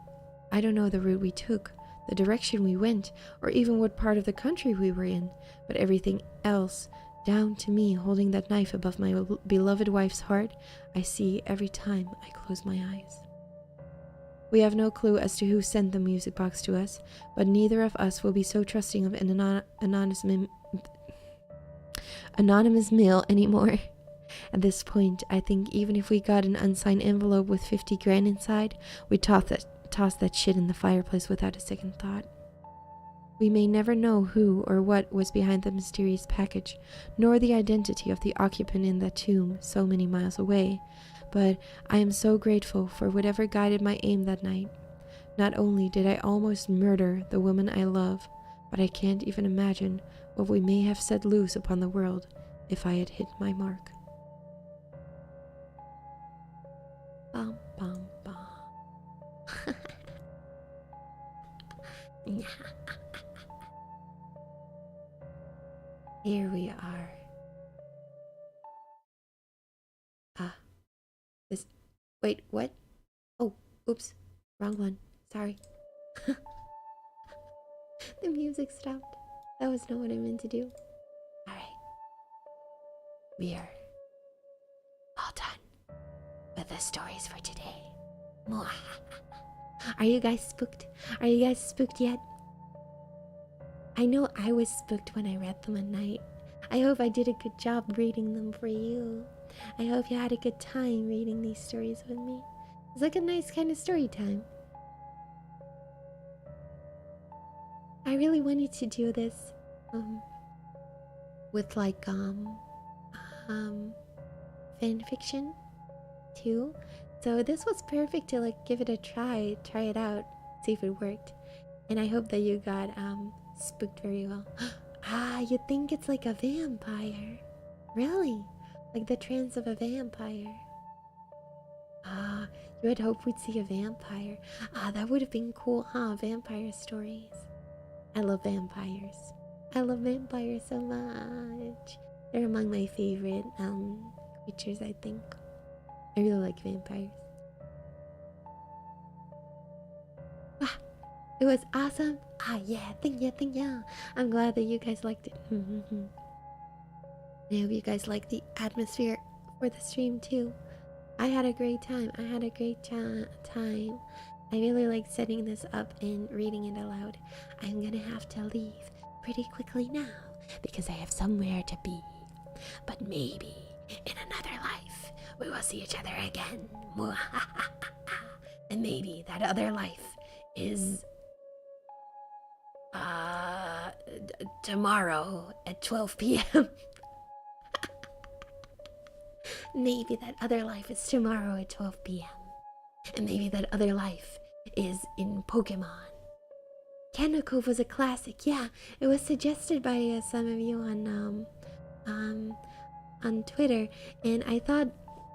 I don't know the route we took, the direction we went, or even what part of the country we were in, but everything else, down to me holding that knife above my beloved wife's heart, I see every time I close my eyes. We have no clue as to who sent the music box to us, but neither of us will be so trusting of an anonymous mail anymore. At this point, I think even if we got an unsigned envelope with 50 grand inside, we'd toss that shit in the fireplace without a second thought. We may never know who or what was behind the mysterious package, nor the identity of the occupant in that tomb so many miles away, but I am so grateful for whatever guided my aim that night. Not only did I almost murder the woman I love, but I can't even imagine what we may have set loose upon the world if I had hit my mark. Bum, bum, bum. Here we are. Wait, what? Oh, oops. Wrong one. Sorry. The music stopped. That was not what I meant to do. Alright. We are all done with the stories for today. Are you guys spooked? Are you guys spooked yet? I know I was spooked when I read them at night. I hope I did a good job reading them for you. I hope you had a good time reading these stories with me. It's like a nice kind of story time. I really wanted to do this with like fan fiction too. So this was perfect to like give it a try it out, see if it worked. And I hope that you got spooked very well. You think it's like a vampire? Really? Like the trance of a vampire? You had hoped we'd see a vampire. That would have been cool, huh? Vampire stories. I love vampires. I love vampires so much. They're among my favorite creatures, I think. I really like vampires. It was awesome. Yeah, thank you. I'm glad that you guys liked it. I hope you guys like the atmosphere for the stream too. I had a great time. time. I really like setting this up and reading it aloud. I'm gonna have to leave pretty quickly now because I have somewhere to be. But maybe in another life we will see each other again. And maybe that other life is tomorrow at 12 p.m. Maybe that other life is tomorrow at 12 p.m. And maybe that other life is in Pokemon. Candle Cove was a classic. Yeah, it was suggested by some of you on Twitter, and I thought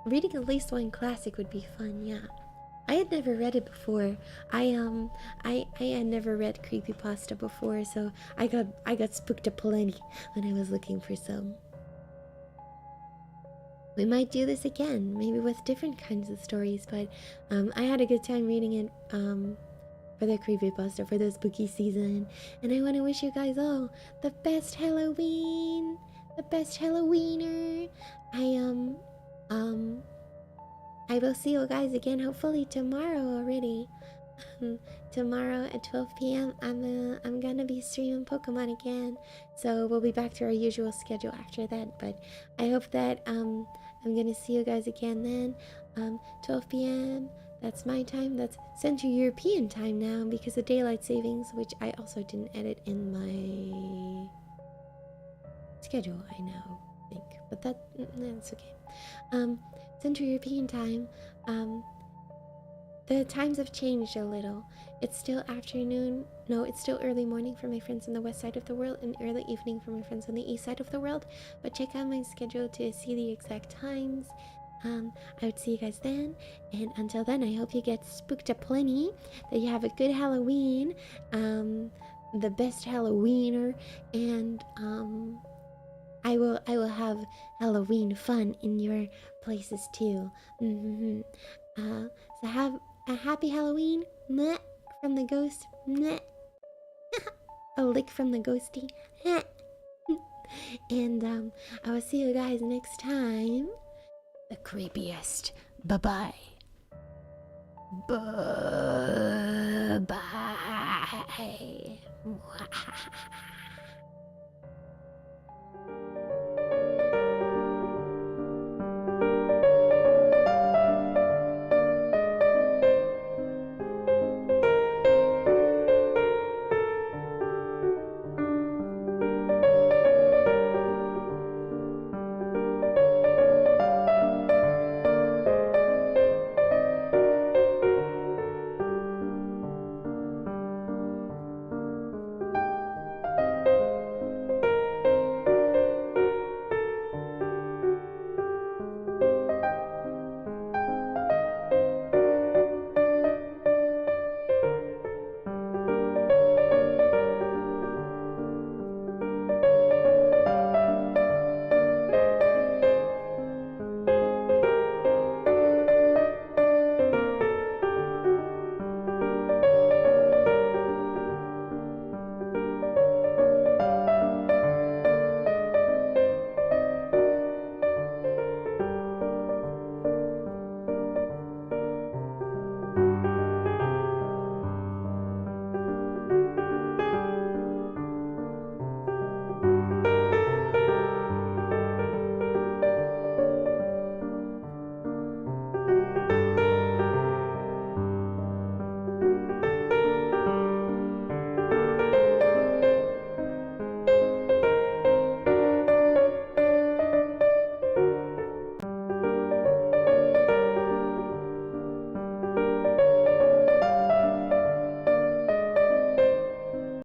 reading at least one classic would be fun. Yeah, I had never read it before. I had never read Creepypasta before, so I got spooked aplenty when I was looking for some. We might do this again, maybe with different kinds of stories, but I had a good time reading it for the Creepypasta, for the spooky season, and I want to wish you guys all the best Halloween, the best Halloweener. I will see you guys again hopefully tomorrow already. Tomorrow at 12 p.m. I'm gonna be streaming Pokemon again, so we'll be back to our usual schedule after that. But I hope that I'm gonna see you guys again then. 12 p.m. That's my time. That's Central European time now because of daylight savings, which I also didn't edit in my schedule, I now think, but that's okay. Central European time, the times have changed a little. It's still afternoon. No, it's still early morning for my friends on the west side of the world and early evening for my friends on the east side of the world. But check out my schedule to see the exact times. I would see you guys then. And until then, I hope you get spooked aplenty, that you have a good Halloween, the best Halloweener, and I will have Halloween fun in your places too. So have a happy Halloween. Meh, from the ghost. Meh. A lick from the ghosty. And I will see you guys next time. The creepiest. Bye-bye. Bye-bye.